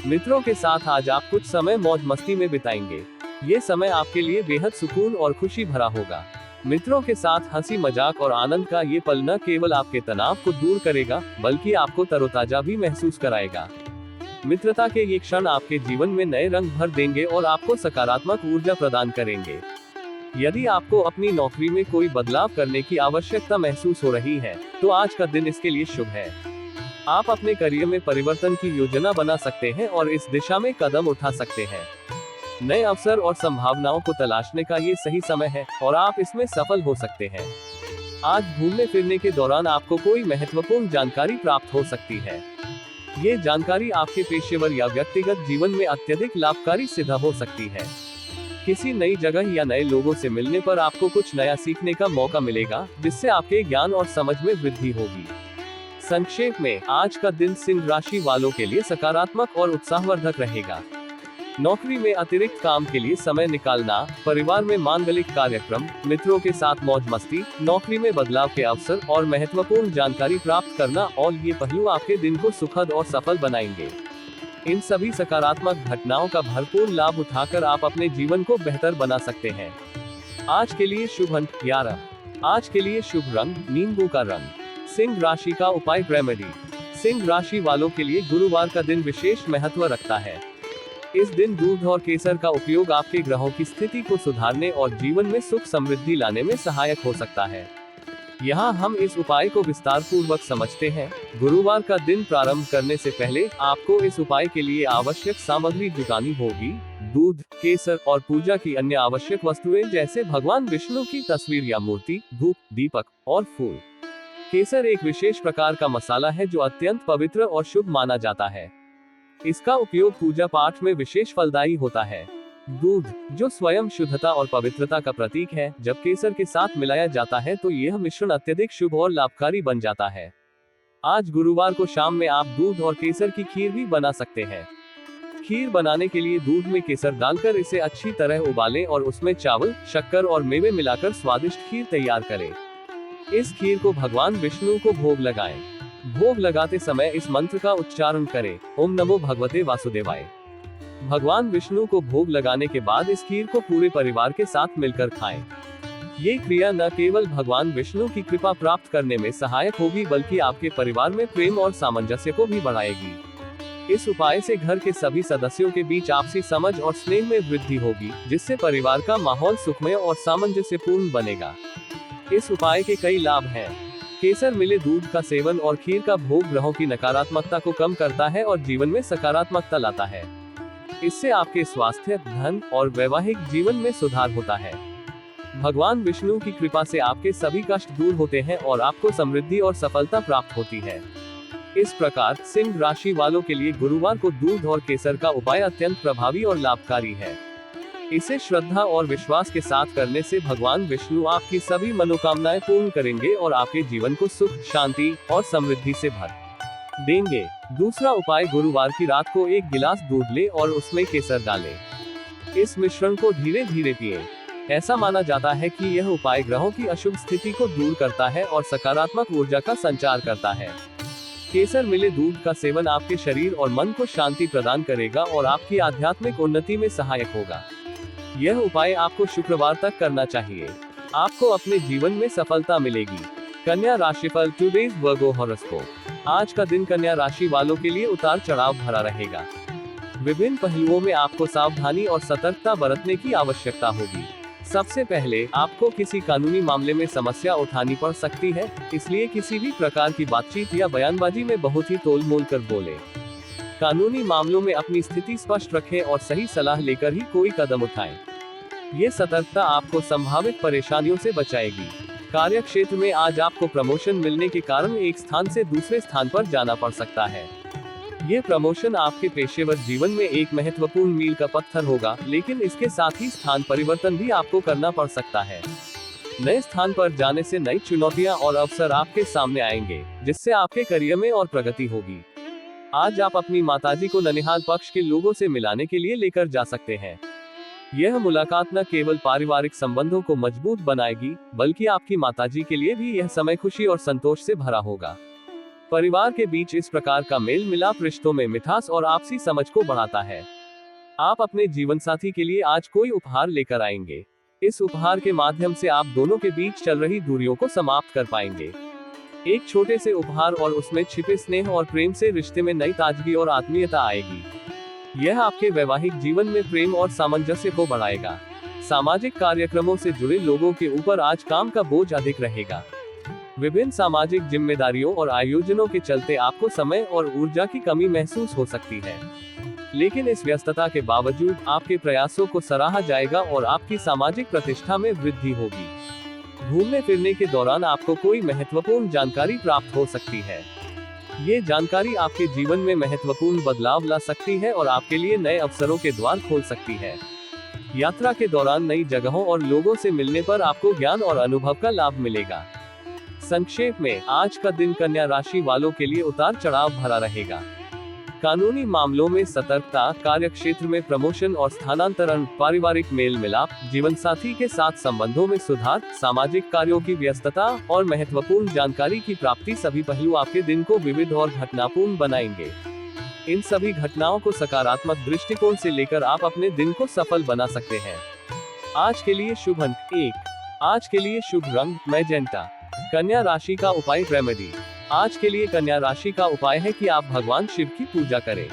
मित्रों के साथ आज आप कुछ समय मौज मस्ती में बिताएंगे। ये समय आपके लिए बेहद सुकून और खुशी भरा होगा। मित्रों के साथ हंसी मजाक और आनंद का ये पल न केवल आपके तनाव को दूर करेगा, बल्कि आपको तरोताजा भी महसूस कराएगा। मित्रता के ये क्षण आपके जीवन में नए रंग भर देंगे और आपको सकारात्मक ऊर्जा प्रदान करेंगे। यदि आपको अपनी नौकरी में कोई बदलाव करने की आवश्यकता महसूस हो रही है, तो आज का दिन इसके लिए शुभ है। आप अपने करियर में परिवर्तन की योजना बना सकते हैं और इस दिशा में कदम उठा सकते हैं। नए अवसर और संभावनाओं को तलाशने का ये सही समय है और आप इसमें सफल हो सकते हैं। आज घूमने फिरने के दौरान आपको कोई महत्वपूर्ण जानकारी प्राप्त हो सकती है। ये जानकारी आपके पेशेवर या व्यक्तिगत जीवन में अत्यधिक लाभकारी सिद्ध हो सकती है। किसी नई जगह या नए लोगों से मिलने पर आपको कुछ नया सीखने का मौका मिलेगा, जिससे आपके ज्ञान और समझ में वृद्धि होगी। संक्षेप में, आज का दिन सिंह राशि वालों के लिए सकारात्मक और उत्साहवर्धक रहेगा। नौकरी में अतिरिक्त काम के लिए समय निकालना, परिवार में मांगलिक कार्यक्रम, मित्रों के साथ मौज मस्ती, नौकरी में बदलाव के अवसर और महत्वपूर्ण जानकारी प्राप्त करना, और ये पहलू आपके दिन को सुखद और सफल बनाएंगे। इन सभी सकारात्मक घटनाओं का भरपूर लाभ उठाकर आप अपने जीवन को बेहतर बना सकते हैं। आज के लिए शुभ अंक 11। आज के लिए शुभ रंग नींबू का रंग। सिंह राशि का उपाय रेमेडी। सिंह राशि वालों के लिए गुरुवार का दिन विशेष महत्व रखता है। इस दिन दूध और केसर का उपयोग आपके ग्रहों की स्थिति को सुधारने और जीवन में सुख समृद्धि लाने में सहायक हो सकता है। यहाँ हम इस उपाय को विस्तार पूर्वक समझते हैं। गुरुवार का दिन प्रारंभ करने से पहले आपको इस उपाय के लिए आवश्यक सामग्री जुटानी होगी। दूध, केसर और पूजा की अन्य आवश्यक वस्तुएं जैसे भगवान विष्णु की तस्वीर या मूर्ति, धूप, दीपक और फूल। केसर एक विशेष प्रकार का मसाला है जो अत्यंत पवित्र और शुभ माना जाता है। इसका उपयोग पूजा पाठ में विशेष फलदायी होता है। दूध, जो स्वयं शुद्धता और पवित्रता का प्रतीक है, जब केसर के साथ मिलाया जाता है तो यह मिश्रण अत्यधिक शुभ और लाभकारी बन जाता है। आज गुरुवार को शाम में आप दूध और केसर की खीर भी बना सकते हैं। खीर बनाने के लिए दूध में केसर डालकर इसे अच्छी तरह उबालें और उसमें चावल, शक्कर और मेवे मिलाकर स्वादिष्ट खीर तैयार करें। इस खीर को भगवान विष्णु को भोग लगाएं। भोग लगाते समय इस मंत्र का उच्चारण करें, ओम नमो भगवते वासुदेवाय। भगवान विष्णु को भोग लगाने के बाद इस खीर को पूरे परिवार के साथ मिलकर खाएं। ये क्रिया न केवल भगवान विष्णु की कृपा प्राप्त करने में सहायक होगी, बल्कि आपके परिवार में प्रेम और सामंजस्य को भी बढ़ाएगी। इस उपाय से घर के सभी सदस्यों के बीच आपसी समझ और स्नेह में वृद्धि होगी, जिससे परिवार का माहौल सुखमय और सामंजस्यपूर्ण बनेगा। इस उपाय के कई लाभ हैं। केसर मिले दूध का सेवन और खीर का भोग ग्रहों की नकारात्मकता को कम करता है और जीवन में सकारात्मकता लाता है। इससे आपके स्वास्थ्य, धन और वैवाहिक जीवन में सुधार होता है। भगवान विष्णु की कृपा से आपके सभी कष्ट दूर होते हैं और आपको समृद्धि और सफलता प्राप्त होती है। इस प्रकार सिंह राशि वालों के लिए गुरुवार को दूध और केसर का उपाय अत्यंत प्रभावी और लाभकारी है। इसे श्रद्धा और विश्वास के साथ करने से भगवान विष्णु आपकी सभी मनोकामनाएं पूर्ण करेंगे और आपके जीवन को सुख, शांति और समृद्धि से भर देंगे। दूसरा उपाय, गुरुवार की रात को एक गिलास दूध लें और उसमें केसर डालें। इस मिश्रण को धीरे धीरे पिएं। ऐसा माना जाता है कि यह उपाय ग्रहों की अशुभ स्थिति को दूर करता है और सकारात्मक ऊर्जा का संचार करता है। केसर मिले दूध का सेवन आपके शरीर और मन को शांति प्रदान करेगा और आपकी आध्यात्मिक उन्नति में सहायक होगा। यह उपाय आपको शुक्रवार तक करना चाहिए। आपको अपने जीवन में सफलता मिलेगी। कन्या राशिफल, टुडेज वर्गो हॉरोस्कोप। आज का दिन कन्या राशि वालों के लिए उतार चढ़ाव भरा रहेगा। विभिन्न पहलुओं में आपको सावधानी और सतर्कता बरतने की आवश्यकता होगी। सबसे पहले, आपको किसी कानूनी मामले में समस्या उठानी पड़ सकती है, इसलिए किसी भी प्रकार की बातचीत या बयानबाजी में बहुत ही तोल मोल कर बोले। कानूनी मामलों में अपनी स्थिति स्पष्ट रखें और सही सलाह लेकर ही कोई कदम उठाएं। ये सतर्कता आपको संभावित परेशानियों से बचाएगी। कार्य क्षेत्र में आज आपको प्रमोशन मिलने के कारण एक स्थान से दूसरे स्थान पर जाना पड़ सकता है। ये प्रमोशन आपके पेशेवर जीवन में एक महत्वपूर्ण मील का पत्थर होगा, लेकिन इसके साथ ही स्थान परिवर्तन भी आपको करना पड़ सकता है। नए स्थान पर जाने से नई चुनौतियां और अवसर आपके सामने आएंगे, जिससे आपके करियर में और प्रगति होगी। आज आप अपनी माताजी को ननिहाल पक्ष के लोगों से मिलाने के लिए लेकर जा सकते हैं। यह मुलाकात न केवल पारिवारिक संबंधों को मजबूत बनाएगी, बल्कि आपकी माताजी के लिए भी यह समय खुशी और संतोष से भरा होगा। परिवार के बीच इस प्रकार का मेल मिलाप रिश्तों में मिठास और आपसी समझ को बढ़ाता है। आप अपने जीवन साथी के लिए आज कोई उपहार लेकर आएंगे। इस उपहार के माध्यम से आप दोनों के बीच चल रही दूरियों को समाप्त कर पाएंगे। एक छोटे से उपहार और उसमें छिपे स्नेह और प्रेम से रिश्ते में नई ताजगी और आत्मीयता आएगी। यह आपके वैवाहिक जीवन में प्रेम और सामंजस्य को बढ़ाएगा। सामाजिक कार्यक्रमों से जुड़े लोगों के ऊपर आज काम का बोझ अधिक रहेगा। विभिन्न सामाजिक जिम्मेदारियों और आयोजनों के चलते आपको समय और ऊर्जा की कमी महसूस हो सकती है, लेकिन इस व्यस्तता के बावजूद आपके प्रयासों को सराहा जाएगा और आपकी सामाजिक प्रतिष्ठा में वृद्धि होगी। घूमने फिरने के दौरान आपको कोई महत्वपूर्ण जानकारी प्राप्त हो सकती है। ये जानकारी आपके जीवन में महत्वपूर्ण बदलाव ला सकती है और आपके लिए नए अवसरों के द्वार खोल सकती है। यात्रा के दौरान नई जगहों और लोगों से मिलने पर आपको ज्ञान और अनुभव का लाभ मिलेगा। संक्षेप में, आज का दिन कन्या राशि वालों के लिए उतार चढ़ाव भरा रहेगा। कानूनी मामलों में सतर्कता, कार्य क्षेत्र में प्रमोशन और स्थानांतरण, पारिवारिक मेल मिलाप, जीवन साथी के साथ संबंधों में सुधार, सामाजिक कार्यों की व्यस्तता और महत्वपूर्ण जानकारी की प्राप्ति सभी पहलू आपके दिन को विविध और घटनापूर्ण बनाएंगे। इन सभी घटनाओं को सकारात्मक दृष्टिकोण से लेकर आप अपने दिन को सफल बना सकते हैं। आज के लिए शुभ अंक 1। आज के लिए शुभ रंग मैजेंटा। कन्या राशि का उपाय, रेमेडी। आज के लिए कन्या राशि का उपाय है कि आप भगवान शिव की पूजा करें।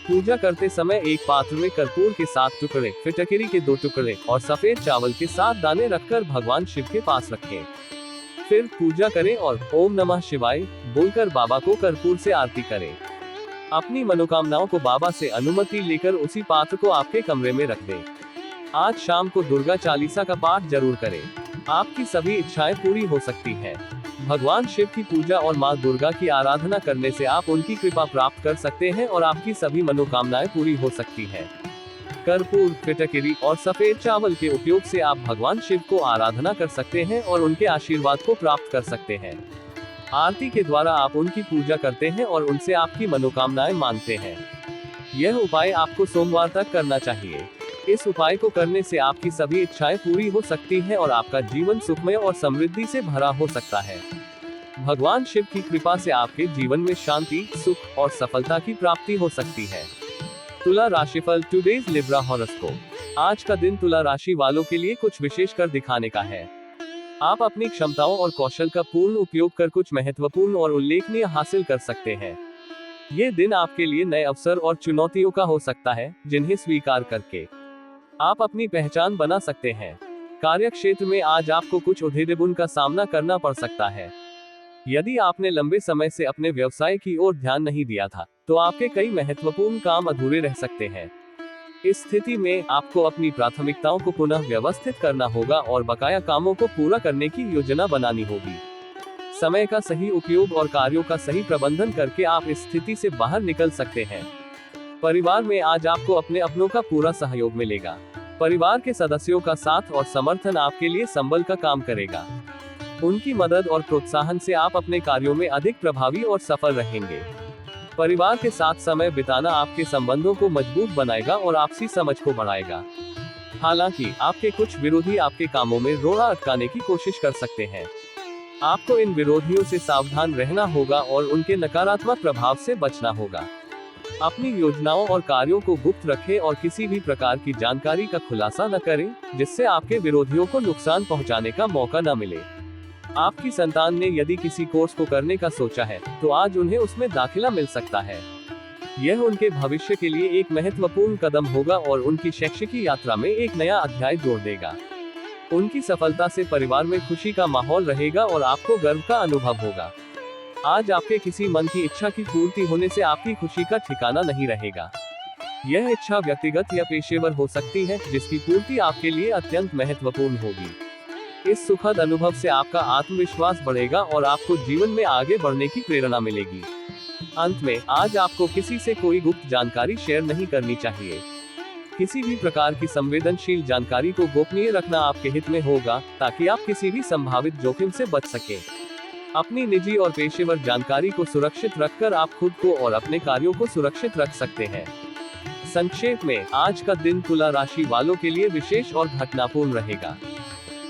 पूजा करते समय एक पात्र में कर्पूर के 7 टुकड़े, फिटकरी के 2 टुकड़े और सफेद चावल के 7 दाने रखकर भगवान शिव के पास रखें। फिर पूजा करें और ओम नमः शिवाय बोलकर बाबा को कर्पूर से आरती करें। अपनी मनोकामनाओं को बाबा से अनुमति लेकर उसी पात्र को आपके कमरे में रख दें। आज शाम को दुर्गा चालीसा का पाठ जरूर करें। आपकी सभी इच्छाएं पूरी हो सकती हैं। भगवान शिव की पूजा और मां दुर्गा की आराधना करने से आप उनकी कृपा प्राप्त कर सकते हैं और आपकी सभी मनोकामनाएं पूरी हो सकती हैं। कर्पूर, फिटकरी और सफेद चावल के उपयोग से आप भगवान शिव को आराधना कर सकते हैं और उनके आशीर्वाद को प्राप्त कर सकते हैं। आरती के द्वारा आप उनकी पूजा करते हैं और उनसे आपकी मनोकामनाएं मांगते हैं। यह उपाय आपको सोमवार तक करना चाहिए। इस उपाय को करने से आपकी सभी इच्छाएं पूरी हो सकती हैं और आपका जीवन सुखमय और समृद्धि से भरा हो सकता है। भगवान शिव की कृपा से आपके जीवन में शांति, सुख और सफलता की प्राप्ति हो सकती है। तुला राशिफल, टुडेज लिब्रा हॉरोस्कोप। आज का दिन तुला राशि वालों के लिए कुछ विशेष कर दिखाने का है। आप अपनी क्षमताओं और कौशल का पूर्ण उपयोग कर कुछ महत्वपूर्ण और उल्लेखनीय हासिल कर सकते हैं। ये दिन आपके लिए नए अवसर और चुनौतियों का हो सकता है, जिन्हें स्वीकार करके आप अपनी पहचान बना सकते हैं। कार्य क्षेत्र में आज आपको कुछ उधेड़बुन का सामना करना पड़ सकता है। यदि आपने लंबे समय से अपने व्यवसाय की ओर ध्यान नहीं दिया था, तो आपके कई महत्वपूर्ण काम अधूरे रह सकते हैं। इस स्थिति में आपको अपनी प्राथमिकताओं को पुनः व्यवस्थित करना होगा और बकाया कामों को पूरा करने की योजना बनानी होगी। समय का सही उपयोग और कार्यों का सही प्रबंधन करके आप इस स्थिति से बाहर निकल सकते हैं। परिवार में आज आपको अपने अपनों का पूरा सहयोग मिलेगा। परिवार के सदस्यों का साथ और समर्थन आपके लिए संबल का काम करेगा। उनकी मदद और प्रोत्साहन से आप अपने कार्यों में अधिक प्रभावी और सफल रहेंगे। परिवार के साथ समय बिताना आपके संबंधों को मजबूत बनाएगा और आपसी समझ को बढ़ाएगा। हालांकि आपके कुछ विरोधी आपके कामों में रोड़ा अटकाने की कोशिश कर सकते हैं। आपको इन विरोधियों से सावधान रहना होगा और उनके नकारात्मक प्रभाव से बचना होगा। अपनी योजनाओं और कार्यों को गुप्त रखें और किसी भी प्रकार की जानकारी का खुलासा न करें, जिससे आपके विरोधियों को नुकसान पहुंचाने का मौका न मिले। आपकी संतान ने यदि किसी कोर्स को करने का सोचा है, तो आज उन्हें उसमें दाखिला मिल सकता है। यह उनके भविष्य के लिए एक महत्वपूर्ण कदम होगा और उनकी शैक्षिक यात्रा में एक नया अध्याय जोड़ देगा। उनकी सफलता से परिवार में खुशी का माहौल रहेगा और आपको गर्व का अनुभव होगा। आज आपके किसी मन की इच्छा की पूर्ति होने से आपकी खुशी का ठिकाना नहीं रहेगा। यह इच्छा व्यक्तिगत या पेशेवर हो सकती है, जिसकी पूर्ति आपके लिए अत्यंत महत्वपूर्ण होगी। इस सुखद अनुभव से आपका आत्मविश्वास बढ़ेगा और आपको जीवन में आगे बढ़ने की प्रेरणा मिलेगी। अंत में, आज आपको किसी से कोई गुप्त जानकारी शेयर नहीं करनी चाहिए। किसी भी प्रकार की संवेदनशील जानकारी को गोपनीय रखना आपके हित में होगा, ताकि आप किसी भी संभावित जोखिम से बच सकें। अपनी निजी और पेशेवर जानकारी को सुरक्षित रखकर आप खुद को और अपने कार्यों को सुरक्षित रख सकते हैं। संक्षेप में, आज का दिन तुला राशि वालों के लिए विशेष और घटनापूर्ण रहेगा।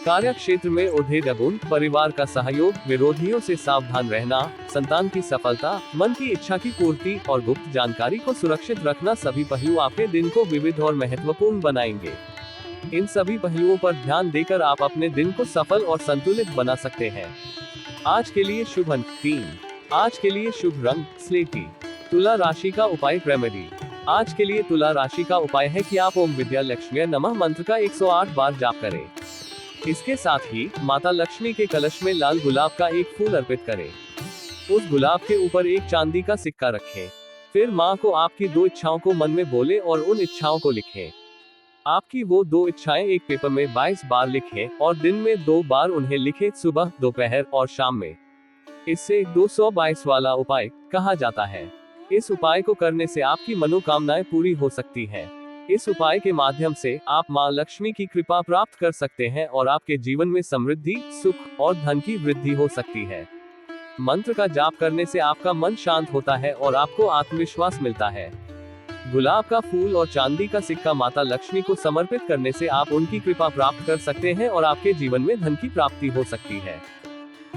कार्य क्षेत्र में उद्देश्यपूर्ण, परिवार का सहयोग, विरोधियों से सावधान रहना, संतान की सफलता, मन की इच्छा की पूर्ति और गुप्त जानकारी को सुरक्षित रखना सभी पहलू आपके दिन को विविध और महत्वपूर्ण बनाएंगे। इन सभी पहलुओं पर ध्यान देकर आप अपने दिन को सफल और संतुलित बना सकते हैं। आज के लिए शुभ अंक 3। आज के लिए शुभ रंग स्लेटी। तुला राशि का उपाय रेमेडी। आज के लिए तुला राशि का उपाय है कि आप ओम विद्या लक्ष्मी नमः मंत्र का 108 बार जाप करें। इसके साथ ही माता लक्ष्मी के कलश में लाल गुलाब का एक फूल अर्पित करें। उस गुलाब के ऊपर एक चांदी का सिक्का रखें। फिर माँ को आपकी 2 इच्छाओं को मन में बोले और उन इच्छाओं को लिखें। आपकी वो 2 इच्छाएं एक पेपर में 22 बार लिखें और दिन में 2 बार उन्हें लिखें, सुबह, दोपहर और शाम में। इससे 222 वाला उपाय कहा जाता है। इस उपाय को करने से आपकी मनोकामनाएं पूरी हो सकती हैं। इस उपाय के माध्यम से आप मां लक्ष्मी की कृपा प्राप्त कर सकते हैं और आपके जीवन में समृद्धि, सुख और धन की वृद्धि हो सकती है। मंत्र का जाप करने से आपका मन शांत होता है और आपको आत्मविश्वास मिलता है। गुलाब का फूल और चांदी का सिक्का माता लक्ष्मी को समर्पित करने से आप उनकी कृपा प्राप्त कर सकते हैं और आपके जीवन में धन की प्राप्ति हो सकती है।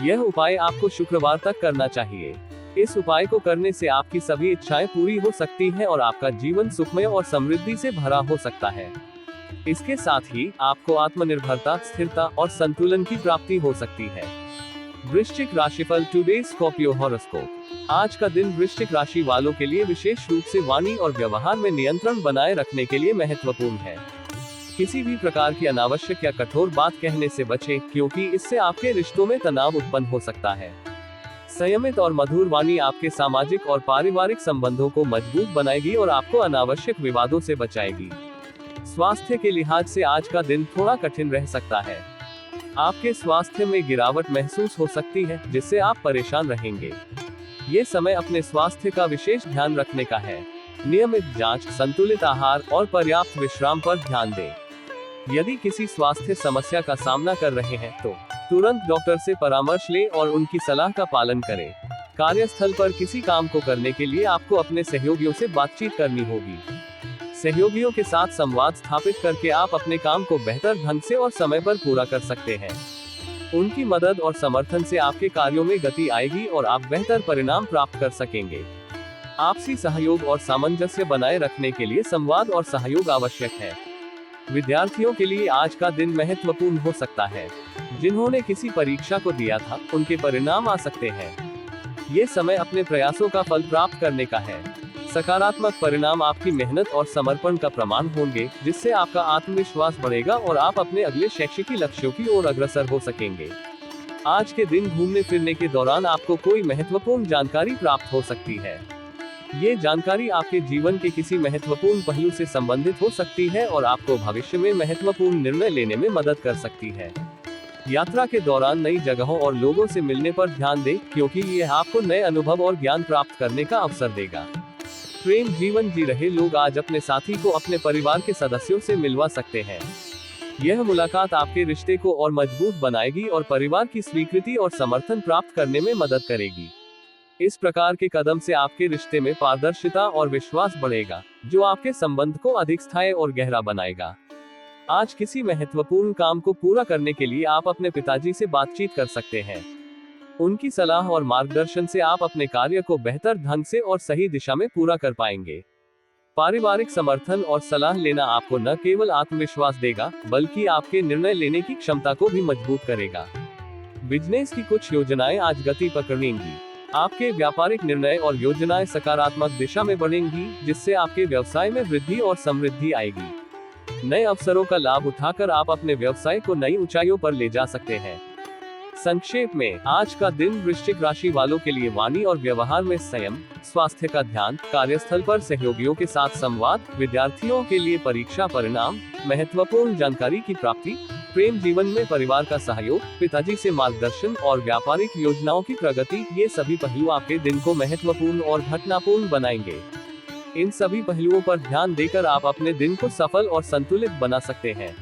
यह उपाय आपको शुक्रवार तक करना चाहिए। इस उपाय को करने से आपकी सभी इच्छाएं पूरी हो सकती हैं और आपका जीवन सुखमय और समृद्धि से भरा हो सकता है। इसके साथ ही आपको आत्मनिर्भरता, स्थिरता और संतुलन की प्राप्ति हो सकती है। वृश्चिक राशिफल टुडे स्कॉर्पियो हॉरोस्कोप। आज का दिन वृश्चिक राशि वालों के लिए विशेष रूप से वाणी और व्यवहार में नियंत्रण बनाए रखने के लिए महत्वपूर्ण है। किसी भी प्रकार की अनावश्यक या कठोर बात कहने से बचें, क्योंकि इससे आपके रिश्तों में तनाव उत्पन्न हो सकता है। संयमित और मधुर वाणी आपके सामाजिक और पारिवारिक संबंधों को मजबूत बनाएगी और आपको अनावश्यक विवादों से बचाएगी। स्वास्थ्य के लिहाज से आज का दिन थोड़ा कठिन रह सकता है। आपके स्वास्थ्य में गिरावट महसूस हो सकती है, जिससे आप परेशान रहेंगे। ये समय अपने स्वास्थ्य का विशेष ध्यान रखने का है। नियमित जांच, संतुलित आहार और पर्याप्त विश्राम पर ध्यान दें। यदि किसी स्वास्थ्य समस्या का सामना कर रहे हैं तो तुरंत डॉक्टर से परामर्श लें और उनकी सलाह का पालन करें। कार्यस्थल पर किसी काम को करने के लिए आपको अपने सहयोगियों से बातचीत करनी होगी। सहयोगियों के साथ संवाद स्थापित करके आप अपने काम को बेहतर ढंग से और समय पर पूरा कर सकते हैं। उनकी मदद और समर्थन से आपके कार्यों में गति आएगी और आप बेहतर परिणाम प्राप्त कर सकेंगे। आपसी सहयोग और सामंजस्य बनाए रखने के लिए संवाद और सहयोग आवश्यक है। विद्यार्थियों के लिए आज का दिन महत्वपूर्ण हो सकता है। जिन्होंने किसी परीक्षा को दिया था, उनके परिणाम आ सकते हैं। ये समय अपने प्रयासों का फल प्राप्त करने का है। सकारात्मक परिणाम आपकी मेहनत और समर्पण का प्रमाण होंगे, जिससे आपका आत्मविश्वास बढ़ेगा और आप अपने अगले शैक्षिक लक्ष्यों की ओर अग्रसर हो सकेंगे। आज के दिन घूमने फिरने के दौरान आपको कोई महत्वपूर्ण जानकारी प्राप्त हो सकती है। ये जानकारी आपके जीवन के किसी महत्वपूर्ण पहलू से संबंधित हो सकती है और आपको भविष्य में महत्वपूर्ण निर्णय लेने में मदद कर सकती है। यात्रा के दौरान नई जगहों और लोगों से मिलने पर ध्यान दें, क्योंकि यह आपको नए अनुभव और ज्ञान प्राप्त करने का अवसर देगा। प्रेम जीवन जी रहे लोग आज अपने साथी को अपने परिवार के सदस्यों से मिलवा सकते हैं। यह मुलाकात आपके रिश्ते को और मजबूत बनाएगी और परिवार की स्वीकृति और समर्थन प्राप्त करने में मदद करेगी। इस प्रकार के कदम से आपके रिश्ते में पारदर्शिता और विश्वास बढ़ेगा, जो आपके संबंध को अधिक स्थायी और गहरा बनाएगा। आज किसी महत्वपूर्ण काम को पूरा करने के लिए आप अपने पिताजी से बातचीत कर सकते हैं। उनकी सलाह और मार्गदर्शन से आप अपने कार्य को बेहतर ढंग से और सही दिशा में पूरा कर पाएंगे। पारिवारिक समर्थन और सलाह लेना आपको न केवल आत्मविश्वास देगा, बल्कि आपके निर्णय लेने की क्षमता को भी मजबूत करेगा। बिजनेस की कुछ योजनाएं आज गति पकड़ेंगी। आपके व्यापारिक निर्णय और योजनाएं सकारात्मक दिशा में बढ़ेंगी, जिससे आपके व्यवसाय में वृद्धि और समृद्धि आएगी। नए अवसरों का लाभ उठाकर आप अपने व्यवसाय को नई ऊंचाइयों पर ले जा सकते हैं। संक्षेप में, आज का दिन वृश्चिक राशि वालों के लिए वाणी और व्यवहार में संयम, स्वास्थ्य का ध्यान, कार्यस्थल पर सहयोगियों के साथ संवाद, विद्यार्थियों के लिए परीक्षा परिणाम, महत्वपूर्ण जानकारी की प्राप्ति, प्रेम जीवन में परिवार का सहयोग, पिताजी से मार्गदर्शन और व्यापारिक योजनाओं की प्रगति, ये सभी पहलू आपके दिन को महत्वपूर्ण और घटनापूर्ण बनाएंगे। इन सभी पहलुओं पर ध्यान देकर आप अपने दिन को सफल और संतुलित बना सकते हैं।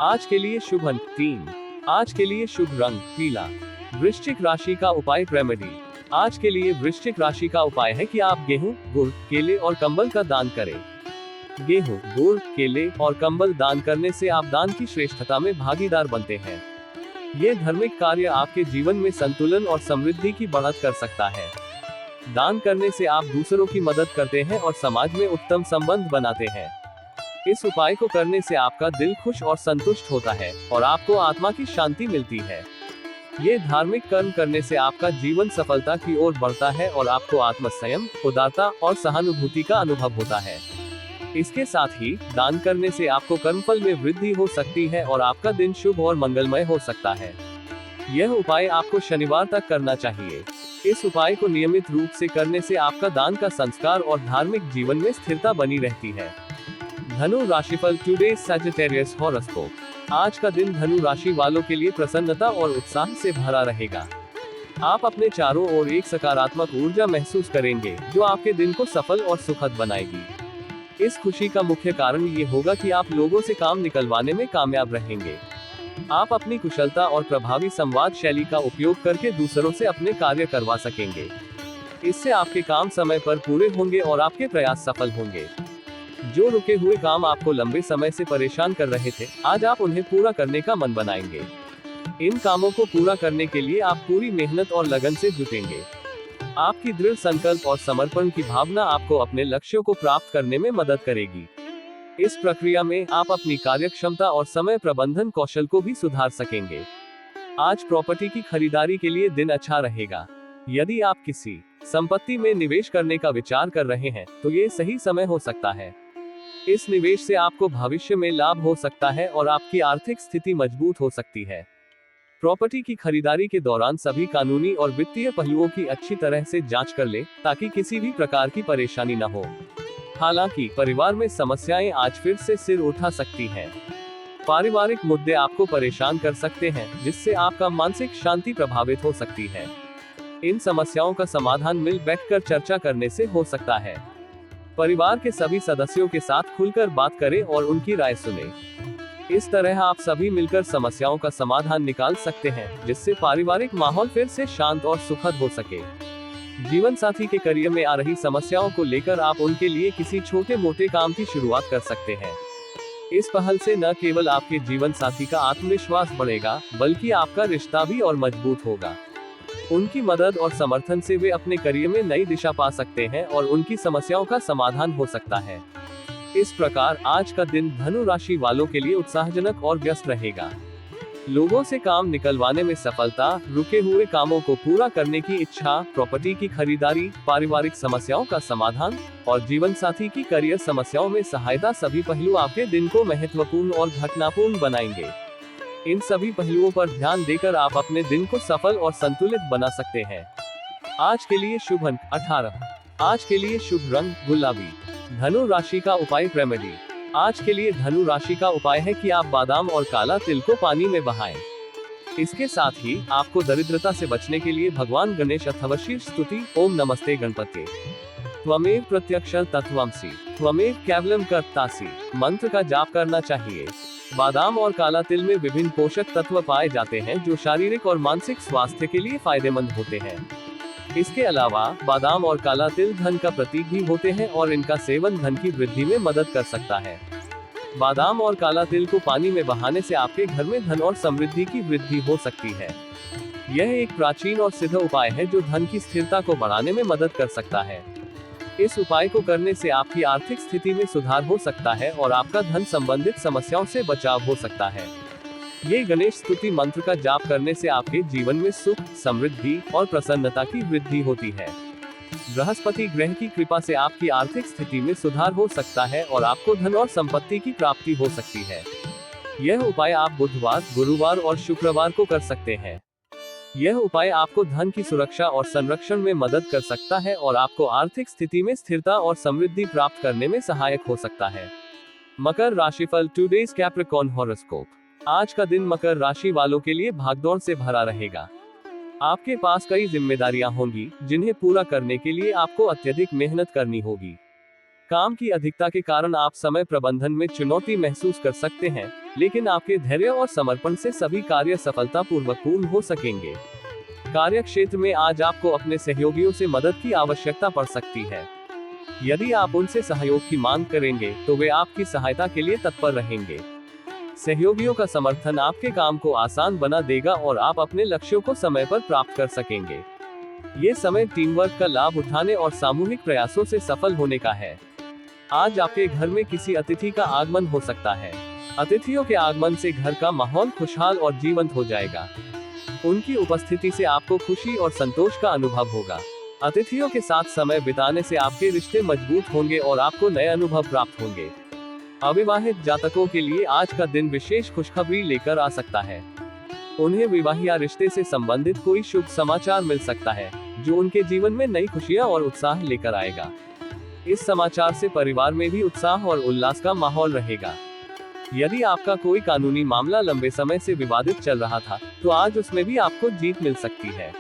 आज के लिए शुभ अंक 3। आज के लिए शुभ रंग पीला। वृश्चिक राशि का उपाय रेमेडी। आज के लिए वृश्चिक राशि का उपाय है कि आप गेहूं, गुड़, केले और कंबल का दान करें। गेहूं, गुड़, केले और कंबल दान करने से आप दान की श्रेष्ठता में भागीदार बनते हैं। ये धार्मिक कार्य आपके जीवन में संतुलन और समृद्धि की बढ़त कर सकता है। दान करने से आप दूसरों की मदद करते हैं और समाज में उत्तम संबंध बनाते हैं। इस उपाय को करने से आपका दिल खुश और संतुष्ट होता है और आपको आत्मा की शांति मिलती है। ये धार्मिक कर्म करने से आपका जीवन सफलता की ओर बढ़ता है और आपको आत्मसंयम, उदारता और सहानुभूति का अनुभव होता है। इसके साथ ही दान करने से आपको कर्मफल में वृद्धि हो सकती है और आपका दिन शुभ और मंगलमय हो सकता है। यह उपाय आपको शनिवार तक करना चाहिए। इस उपाय को नियमित रूप से करने से आपका दान का संस्कार और धार्मिक जीवन में स्थिरता बनी रहती है। धनु राशिफल टुडे सैजिटेरियस हॉरोस्कोप। आज का दिन धनु राशि वालों के लिए प्रसन्नता और उत्साह से भरा रहेगा। आप अपने चारों ओर एक सकारात्मक ऊर्जा महसूस करेंगे, जो आपके दिन को सफल और सुखद बनाएगी। इस खुशी का मुख्य कारण ये होगा कि आप लोगों से काम निकलवाने में कामयाब रहेंगे। आप अपनी कुशलता और प्रभावी संवाद शैली का उपयोग करके दूसरों से अपने कार्य करवा सकेंगे। इससे आपके काम समय पर पूरे होंगे और आपके प्रयास सफल होंगे। जो रुके हुए काम आपको लंबे समय से परेशान कर रहे थे, आज आप उन्हें पूरा करने का मन बनाएंगे। इन कामों को पूरा करने के लिए आप पूरी मेहनत और लगन से जुटेंगे। आपकी दृढ़ संकल्प और समर्पण की भावना आपको अपने लक्ष्यों को प्राप्त करने में मदद करेगी। इस प्रक्रिया में आप अपनी कार्यक्षमता और समय प्रबंधन कौशल को भी सुधार सकेंगे। आज प्रॉपर्टी की खरीदारी के लिए दिन अच्छा रहेगा। यदि आप किसी संपत्ति में निवेश करने का विचार कर रहे हैं, तो ये सही समय हो सकता है। इस निवेश से आपको भविष्य में लाभ हो सकता है और आपकी आर्थिक स्थिति मजबूत हो सकती है। प्रॉपर्टी की खरीदारी के दौरान सभी कानूनी और वित्तीय पहलुओं की अच्छी तरह से जांच कर लें, ताकि किसी भी प्रकार की परेशानी न हो। हालांकि परिवार में समस्याएं आज फिर से सिर उठा सकती हैं। पारिवारिक मुद्दे आपको परेशान कर सकते हैं, जिससे आपका मानसिक शांति प्रभावित हो सकती है। इन समस्याओं का समाधान मिल बैठकर चर्चा करने से हो सकता है। परिवार के सभी सदस्यों के साथ खुलकर बात करें और उनकी राय सुनें। इस तरह आप सभी मिलकर समस्याओं का समाधान निकाल सकते हैं, जिससे पारिवारिक माहौल फिर से शांत और सुखद हो सके। जीवन साथी के करियर में आ रही समस्याओं को लेकर आप उनके लिए किसी छोटे मोटे काम की शुरुआत कर सकते हैं। इस पहल से न केवल आपके जीवन साथी का आत्मविश्वास बढ़ेगा, बल्कि आपका रिश्ता भी और मजबूत होगा। उनकी मदद और समर्थन से वे अपने करियर में नई दिशा पा सकते हैं और उनकी समस्याओं का समाधान हो सकता है। इस प्रकार आज का दिन धनु राशि वालों के लिए उत्साहजनक और व्यस्त रहेगा। लोगों से काम निकलवाने में सफलता, रुके हुए कामों को पूरा करने की इच्छा, प्रॉपर्टी की खरीदारी, पारिवारिक समस्याओं का समाधान और जीवन साथी की करियर समस्याओं में सहायता, सभी पहलू आपके दिन को महत्वपूर्ण और घटनापूर्ण बनाएंगे। इन सभी पहलुओं पर ध्यान देकर आप अपने दिन को सफल और संतुलित बना सकते हैं। आज के लिए शुभ अंक 18। आज के लिए शुभ रंग गुलाबी। धनु राशि का उपाय रेमेडी। आज के लिए धनु राशि का उपाय है कि आप बादाम और काला तिल को पानी में बहाएं। इसके साथ ही आपको दरिद्रता से बचने के लिए भगवान गणेश अथवा शीर्ष स्तुति ओम नमस्ते गणपति त्वमेव प्रत्यक्षं तत्त्वमसि, त्वमेव केवलं कर्तासि मंत्र का जाप करना चाहिए। बादाम और काला तिल में विभिन्न पोषक तत्व पाए जाते हैं जो शारीरिक और मानसिक स्वास्थ्य के लिए फायदेमंद होते हैं। इसके अलावा बादाम और काला तिल धन का प्रतीक भी होते हैं और इनका सेवन धन की वृद्धि में मदद कर सकता है। बादाम और काला तिल को पानी में बहाने से आपके घर में धन और समृद्धि की वृद्धि हो सकती है। यह एक प्राचीन और सिद्ध उपाय है जो धन की स्थिरता को बढ़ाने में मदद कर सकता है। इस उपाय को करने से आपकी आर्थिक स्थिति में सुधार हो सकता है और आपका धन संबंधित समस्याओं से बचाव हो सकता है। ये गणेश स्तुति मंत्र का जाप करने से आपके जीवन में सुख, समृद्धि और प्रसन्नता की वृद्धि होती है। बृहस्पति ग्रह की कृपा से आपकी आर्थिक स्थिति में सुधार हो सकता है और आपको धन और संपत्ति की प्राप्ति हो सकती है। यह उपाय आप बुधवार, गुरुवार और शुक्रवार को कर सकते हैं। यह उपाय आपको धन की सुरक्षा और संरक्षण में मदद कर सकता है और आपको आर्थिक स्थिति में स्थिरता और समृद्धि प्राप्त करने में सहायक हो सकता है। मकर राशिफल टुडेज कैप्रिकॉर्न हॉरोस्कोप। आज का दिन मकर राशि वालों के लिए भागदौड़ से भरा रहेगा। आपके पास कई जिम्मेदारियां होंगी जिन्हें पूरा करने के लिए आपको अत्यधिक मेहनत करनी होगी। काम की अधिकता के कारण आप समय प्रबंधन में चुनौती महसूस कर सकते हैं, लेकिन आपके धैर्य और समर्पण से सभी कार्य सफलतापूर्वक पूर्ण हो सकेंगे। कार्य क्षेत्र में आज आपको अपने सहयोगियों से मदद की आवश्यकता पड़ सकती है। यदि आप उनसे सहयोग की मांग करेंगे तो वे आपकी सहायता के लिए तत्पर रहेंगे। सहयोगियों का समर्थन आपके काम को आसान बना देगा और आप अपने लक्ष्यों को समय पर प्राप्त कर सकेंगे। ये समय टीम वर्क का लाभ उठाने और सामूहिक प्रयासों से सफल होने का है। आज आपके घर में किसी अतिथि का आगमन हो सकता है। अतिथियों के आगमन से घर का माहौल खुशहाल और जीवंत हो जाएगा। उनकी उपस्थिति से आपको खुशी और संतोष का अनुभव होगा। अतिथियों के साथ समय बिताने से आपके रिश्ते मजबूत होंगे और आपको नए अनुभव प्राप्त होंगे। अविवाहित जातकों के लिए आज का दिन विशेष खुशखबरी लेकर आ सकता है। उन्हें विवाह या रिश्ते से संबंधित कोई शुभ समाचार मिल सकता है जो उनके जीवन में नई खुशियां और उत्साह लेकर आएगा। इस समाचार से परिवार में भी उत्साह और उल्लास का माहौल रहेगा। यदि आपका कोई कानूनी मामला लंबे समय से विवादित चल रहा था तो आज उसमें भी आपको जीत मिल सकती है।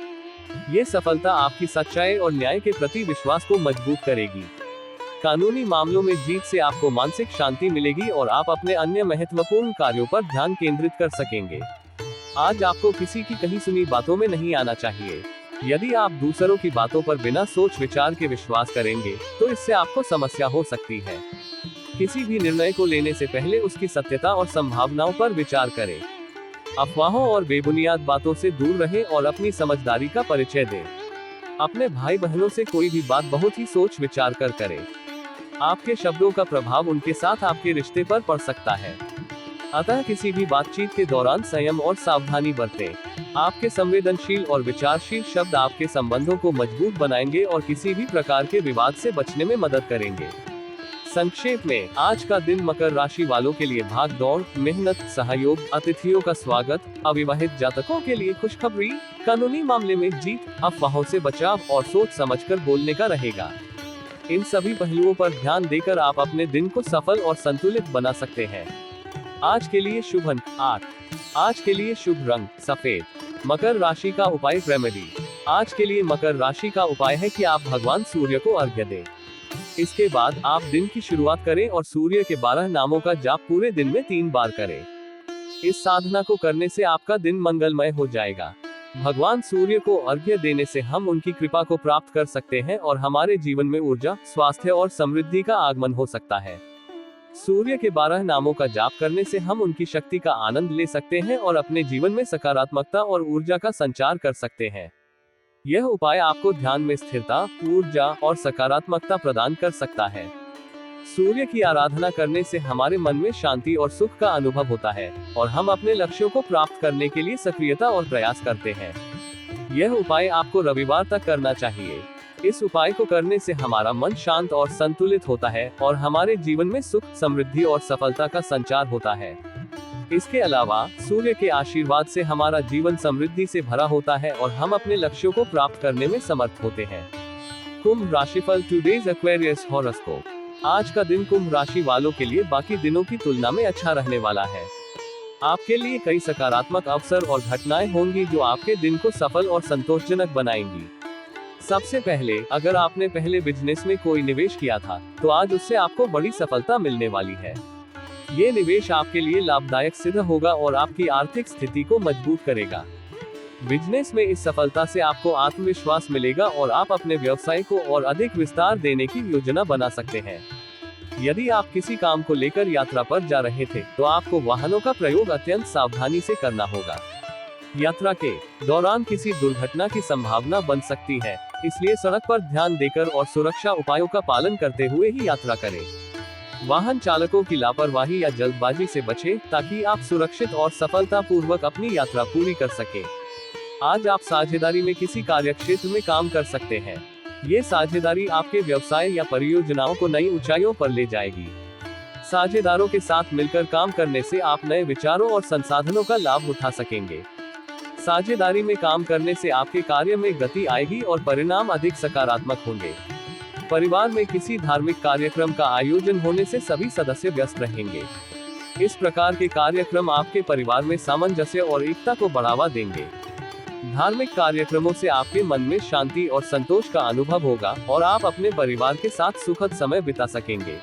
ये सफलता आपकी सच्चाई और न्याय के प्रति विश्वास को मजबूत करेगी। कानूनी मामलों में जीत से आपको मानसिक शांति मिलेगी और आप अपने अन्य महत्वपूर्ण कार्यों पर ध्यान केंद्रित कर सकेंगे। आज आपको किसी की कही सुनी बातों में नहीं आना चाहिए। यदि आप दूसरों की बातों पर बिना सोच विचार के विश्वास करेंगे तो इससे आपको समस्या हो सकती है। किसी भी निर्णय को लेने से पहले उसकी सत्यता और संभावनाओं पर विचार करें। अफवाहों और बेबुनियाद बातों से दूर रहें और अपनी समझदारी का परिचय दें। अपने भाई बहनों से कोई भी बात बहुत ही सोच विचार कर करें। आपके शब्दों का प्रभाव उनके साथ आपके रिश्ते पर पड़ सकता है, अतः किसी भी बातचीत के दौरान संयम और सावधानी बरतें। आपके संवेदनशील और विचारशील शब्द आपके संबंधों को मजबूत बनाएंगे और किसी भी प्रकार के विवाद से बचने में मदद करेंगे। संक्षेप में, आज का दिन मकर राशि वालों के लिए भाग दौड़, मेहनत, सहयोग, अतिथियों का स्वागत, अविवाहित जातकों के लिए खुशखबरी, कानूनी मामले में जीत, अफवाहों से बचाव और सोच समझकर बोलने का रहेगा। इन सभी पहलुओं पर ध्यान देकर आप अपने दिन को सफल और संतुलित बना सकते हैं। आज के लिए शुभ अंक 8। आज के लिए शुभ रंग सफेद। मकर राशि का उपाय रेमेडी। आज के लिए मकर राशि का उपाय है कि आप भगवान सूर्य को अर्घ्य दें। इसके बाद आप दिन की शुरुआत करें और सूर्य के 12 नामों का जाप पूरे दिन में 3 बार करें। इस साधना को करने से आपका दिन मंगलमय हो जाएगा। भगवान सूर्य को अर्घ्य देने से हम उनकी कृपा को प्राप्त कर सकते हैं और हमारे जीवन में ऊर्जा, स्वास्थ्य और समृद्धि का आगमन हो सकता है। सूर्य के 12 नामों का जाप करने से हम उनकी शक्ति का आनंद ले सकते हैं और अपने जीवन में सकारात्मकता और ऊर्जा का संचार कर सकते हैं। यह उपाय आपको ध्यान में स्थिरता, ऊर्जा और सकारात्मकता प्रदान कर सकता है। सूर्य की आराधना करने से हमारे मन में शांति और सुख का अनुभव होता है और हम अपने लक्ष्यों को प्राप्त करने के लिए सक्रियता और प्रयास करते हैं। यह उपाय आपको रविवार तक करना चाहिए। इस उपाय को करने से हमारा मन शांत और संतुलित होता है और हमारे जीवन में सुख, समृद्धि और सफलता का संचार होता है। इसके अलावा सूर्य के आशीर्वाद से हमारा जीवन समृद्धि से भरा होता है और हम अपने लक्ष्यों को प्राप्त करने में समर्थ होते हैं। कुंभ राशिफल टुडेज एक्वेरियस हॉरोस्कोप। आज का दिन कुंभ राशि वालों के लिए बाकी दिनों की तुलना में अच्छा रहने वाला है। आपके लिए कई सकारात्मक अवसर और घटनाएं होंगी जो आपके दिन को सफल और संतोषजनक बनाएंगी। सबसे पहले, अगर आपने पहले बिजनेस में कोई निवेश किया था, तो आज उससे आपको बड़ी सफलता मिलने वाली है। ये निवेश आपके लिए लाभदायक सिद्ध होगा और आपकी आर्थिक स्थिति को मजबूत करेगा। बिजनेस में इस सफलता से आपको आत्मविश्वास मिलेगा और आप अपने व्यवसाय को और अधिक विस्तार देने की योजना बना सकते हैं। यदि आप किसी काम को लेकर यात्रा पर जा रहे थे, तो आपको वाहनों का प्रयोग अत्यंत सावधानी से करना होगा। यात्रा के दौरान किसी दुर्घटना की संभावना बन सकती है, इसलिए सड़क पर ध्यान देकर और सुरक्षा उपायों का पालन करते हुए ही यात्रा करें। वाहन चालकों की लापरवाही या जल्दबाजी से बचें, ताकि आप सुरक्षित और सफलतापूर्वक अपनी यात्रा पूरी कर सकें। आज आप साझेदारी में किसी कार्यक्षेत्र में काम कर सकते हैं। ये साझेदारी आपके व्यवसाय या परियोजनाओं को नई ऊंचाइयों पर ले जाएगी। साझेदारों के साथ मिलकर काम करने से आप नए विचारों और संसाधनों का लाभ उठा सकेंगे। साझेदारी में काम करने से आपके कार्य में गति आएगी और परिणाम अधिक सकारात्मक होंगे। परिवार में किसी धार्मिक कार्यक्रम का आयोजन होने से सभी सदस्य व्यस्त रहेंगे। इस प्रकार के कार्यक्रम आपके परिवार में सामंजस्य और एकता को बढ़ावा देंगे। धार्मिक कार्यक्रमों से आपके मन में शांति और संतोष का अनुभव होगा और आप अपने परिवार के साथ सुखद समय बिता सकेंगे।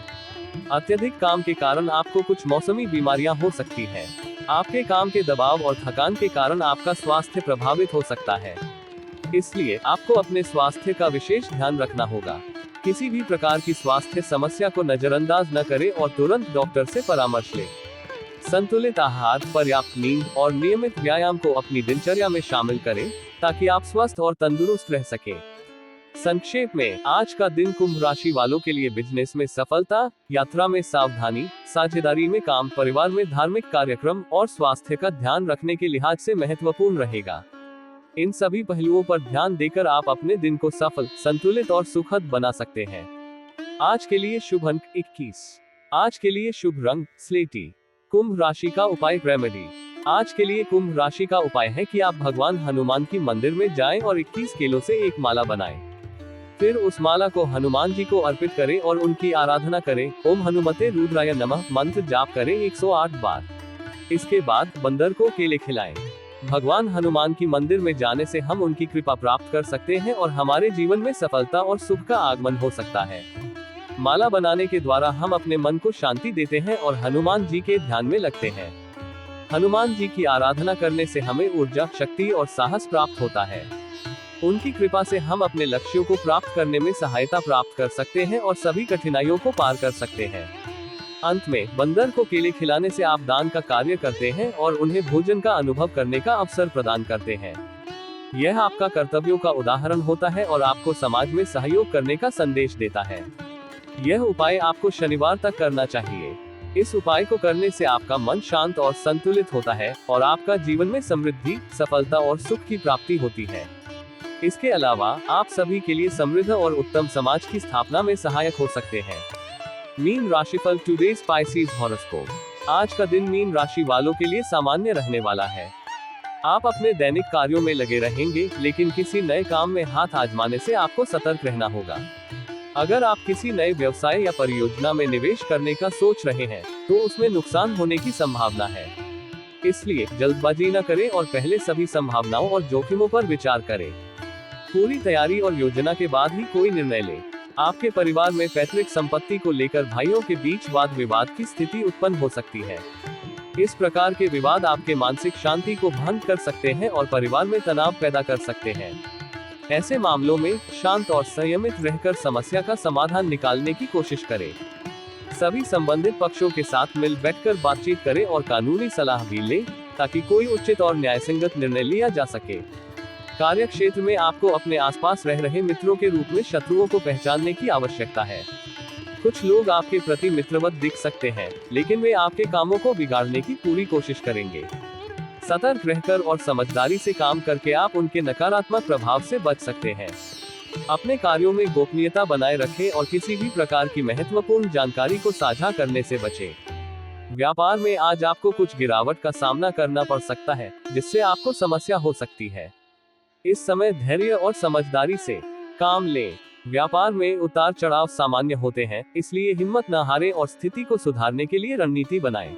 अत्यधिक काम के कारण आपको कुछ मौसमी बीमारियां हो सकती हैं। आपके काम के दबाव और थकान के कारण आपका स्वास्थ्य प्रभावित हो सकता है, इसलिए आपको अपने स्वास्थ्य का विशेष ध्यान रखना होगा। किसी भी प्रकार की स्वास्थ्य समस्या को नजरअंदाज न करें और तुरंत डॉक्टर से परामर्श लें। संतुलित आहार, पर्याप्त नींद और नियमित व्यायाम को अपनी दिनचर्या में शामिल करें, ताकि आप स्वस्थ और तंदुरुस्त रह सकें। संक्षेप में, आज का दिन कुंभ राशि वालों के लिए बिजनेस में सफलता, यात्रा में सावधानी, साझेदारी में काम, परिवार में धार्मिक कार्यक्रम और स्वास्थ्य का ध्यान रखने के लिहाज से महत्वपूर्ण रहेगा। इन सभी पहलुओं पर ध्यान देकर आप अपने दिन को सफल, संतुलित और सुखद बना सकते हैं। आज के लिए शुभ अंक 21। आज के लिए शुभ रंग स्लेटी। कुंभ राशि का उपाय रेमेडी। आज के लिए कुंभ राशि का उपाय है कि आप भगवान हनुमान की मंदिर में जाएं और 21 किलो से एक माला बनाएं। फिर उस माला को हनुमान जी को अर्पित करें और उनकी आराधना करें। ओम हनुमते रुद्राय नमः मंत्र जाप करें 108 बार। इसके बाद बंदर को केले खिलाएं। भगवान हनुमान की मंदिर में जाने से हम उनकी कृपा प्राप्त कर सकते हैं और हमारे जीवन में सफलता और सुख का आगमन हो सकता है। माला बनाने के द्वारा हम अपने मन को शांति देते हैं और हनुमान जी के ध्यान में लगते हैं। हनुमान जी की आराधना करने से हमें ऊर्जा, शक्ति और साहस प्राप्त होता है। उनकी कृपा से हम अपने लक्ष्यों को प्राप्त करने में सहायता प्राप्त कर सकते हैं और सभी कठिनाइयों को पार कर सकते हैं। अंत में, बंदर को केले खिलाने से आप दान का कार्य करते हैं और उन्हें भोजन का अनुभव करने का अवसर प्रदान करते हैं। यह आपका कर्तव्यों का उदाहरण होता है और आपको समाज में सहयोग करने का संदेश देता है। यह उपाय आपको शनिवार तक करना चाहिए। इस उपाय को करने से आपका मन शांत और संतुलित होता है और आपका जीवन में समृद्धि, सफलता और सुख की प्राप्ति होती है। इसके अलावा आप सभी के लिए समृद्ध और उत्तम समाज की स्थापना में सहायक हो सकते हैं। मीन राशिफल टुडे स्पाइसीज हॉरोस्कोप। आज का दिन मीन राशि वालों के लिए सामान्य रहने वाला है। आप अपने दैनिक कार्यों में लगे रहेंगे, लेकिन किसी नए काम में हाथ आजमाने से आपको सतर्क रहना होगा। अगर आप किसी नए व्यवसाय या परियोजना में निवेश करने का सोच रहे हैं, तो उसमें नुकसान होने की संभावना है। इसलिए जल्दबाजी न करें और पहले सभी संभावनाओं और जोखिमों पर विचार करें। पूरी तैयारी और योजना के बाद ही कोई निर्णय लें। आपके परिवार में पैतृक संपत्ति को लेकर भाइयों के बीच वाद विवाद की स्थिति उत्पन्न हो सकती है। इस प्रकार के विवाद आपके मानसिक शांति को भंग कर सकते हैं और परिवार में तनाव पैदा कर सकते हैं। ऐसे मामलों में शांत और संयमित रहकर समस्या का समाधान निकालने की कोशिश करें। सभी संबंधित पक्षों के साथ मिल बैठकर बातचीत करें और कानूनी सलाह भी लें, ताकि कोई उचित और न्यायसंगत निर्णय लिया जा सके। कार्य क्षेत्र में आपको अपने आसपास रह रहे मित्रों के रूप में शत्रुओं को पहचानने की आवश्यकता है। कुछ लोग आपके प्रति मित्रवत दिख सकते हैं, लेकिन वे आपके कामों को बिगाड़ने की पूरी कोशिश करेंगे। सतर्क रहकर और समझदारी से काम करके आप उनके नकारात्मक प्रभाव से बच सकते हैं। अपने कार्यों में गोपनीयता बनाए रखें और किसी भी प्रकार की महत्वपूर्ण जानकारी को साझा करने से बचें। व्यापार में आज आपको कुछ गिरावट का सामना करना पड़ सकता है, जिससे आपको समस्या हो सकती है। इस समय धैर्य और समझदारी से काम लें। व्यापार में उतार चढ़ाव सामान्य होते हैं, इसलिए हिम्मत न हारें और स्थिति को सुधारने के लिए रणनीति बनाएं।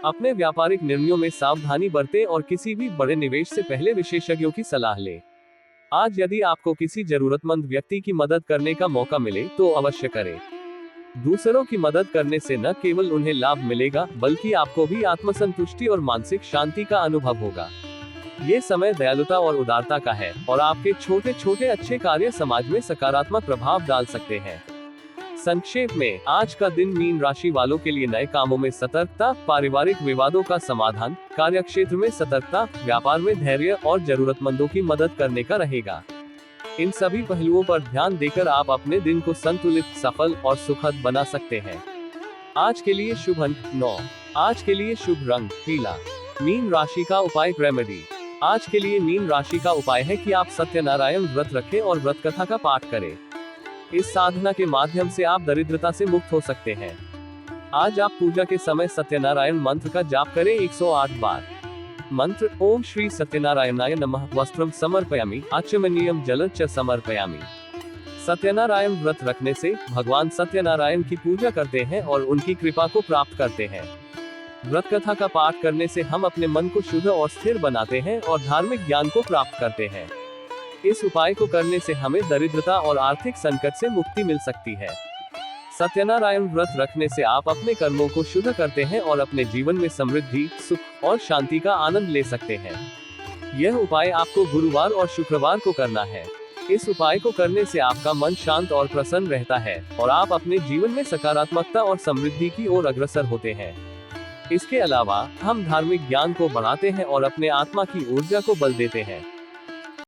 अपने व्यापारिक निर्णयों में सावधानी बरतें और किसी भी बड़े निवेश से पहले विशेषज्ञों की सलाह लें। आज यदि आपको किसी जरूरतमंद व्यक्ति की मदद करने का मौका मिले तो अवश्य करें। दूसरों की मदद करने से न केवल उन्हें लाभ मिलेगा, बल्कि आपको भी आत्मसंतुष्टि और मानसिक शांति का अनुभव होगा। ये समय दयालुता और उदारता का है, और आपके छोटे छोटे अच्छे कार्य समाज में सकारात्मक प्रभाव डाल सकते हैं। संक्षेप में, आज का दिन मीन राशि वालों के लिए नए कामों में सतर्कता, पारिवारिक विवादों का समाधान, कार्यक्षेत्र में सतर्कता, व्यापार में धैर्य और जरूरतमंदों की मदद करने का रहेगा। इन सभी पहलुओं पर ध्यान देकर आप अपने दिन को संतुलित, सफल और सुखद बना सकते हैं। आज के लिए शुभ अंक 9। आज के लिए शुभ रंग पीला। मीन राशि का उपाय रेमेडी। आज के लिए मीन राशि का उपाय है कि आप सत्यनारायण व्रत रखें और व्रत कथा का पाठ करें। इस साधना के माध्यम से आप दरिद्रता से मुक्त हो सकते हैं। आज आप पूजा के समय सत्यनारायण मंत्र का जाप करें 108 बार। मंत्र: ओम श्री सत्यनारायणाय नमः। वस्त्रम समर्पयामि, आचमनीयम जल च समर्पयामि। सत्यनारायण व्रत रखने से भगवान सत्यनारायण की पूजा करते हैं और उनकी कृपा को प्राप्त करते हैं। व्रत कथा का पाठ करने से हम अपने मन को शुद्ध और स्थिर बनाते हैं और धार्मिक ज्ञान को प्राप्त करते हैं। इस उपाय को करने से हमें दरिद्रता और आर्थिक संकट से मुक्ति मिल सकती है। सत्यनारायण व्रत रखने से आप अपने कर्मों को शुद्ध करते हैं और अपने जीवन में समृद्धि, सुख और शांति का आनंद ले सकते हैं। यह उपाय आपको गुरुवार और शुक्रवार को करना है। इस उपाय को करने से आपका मन शांत और प्रसन्न रहता है और आप अपने जीवन में सकारात्मकता और समृद्धि की ओर अग्रसर होते हैं। इसके अलावा हम धार्मिक ज्ञान को बढ़ाते हैं और अपने आत्मा की ऊर्जा को बल देते हैं।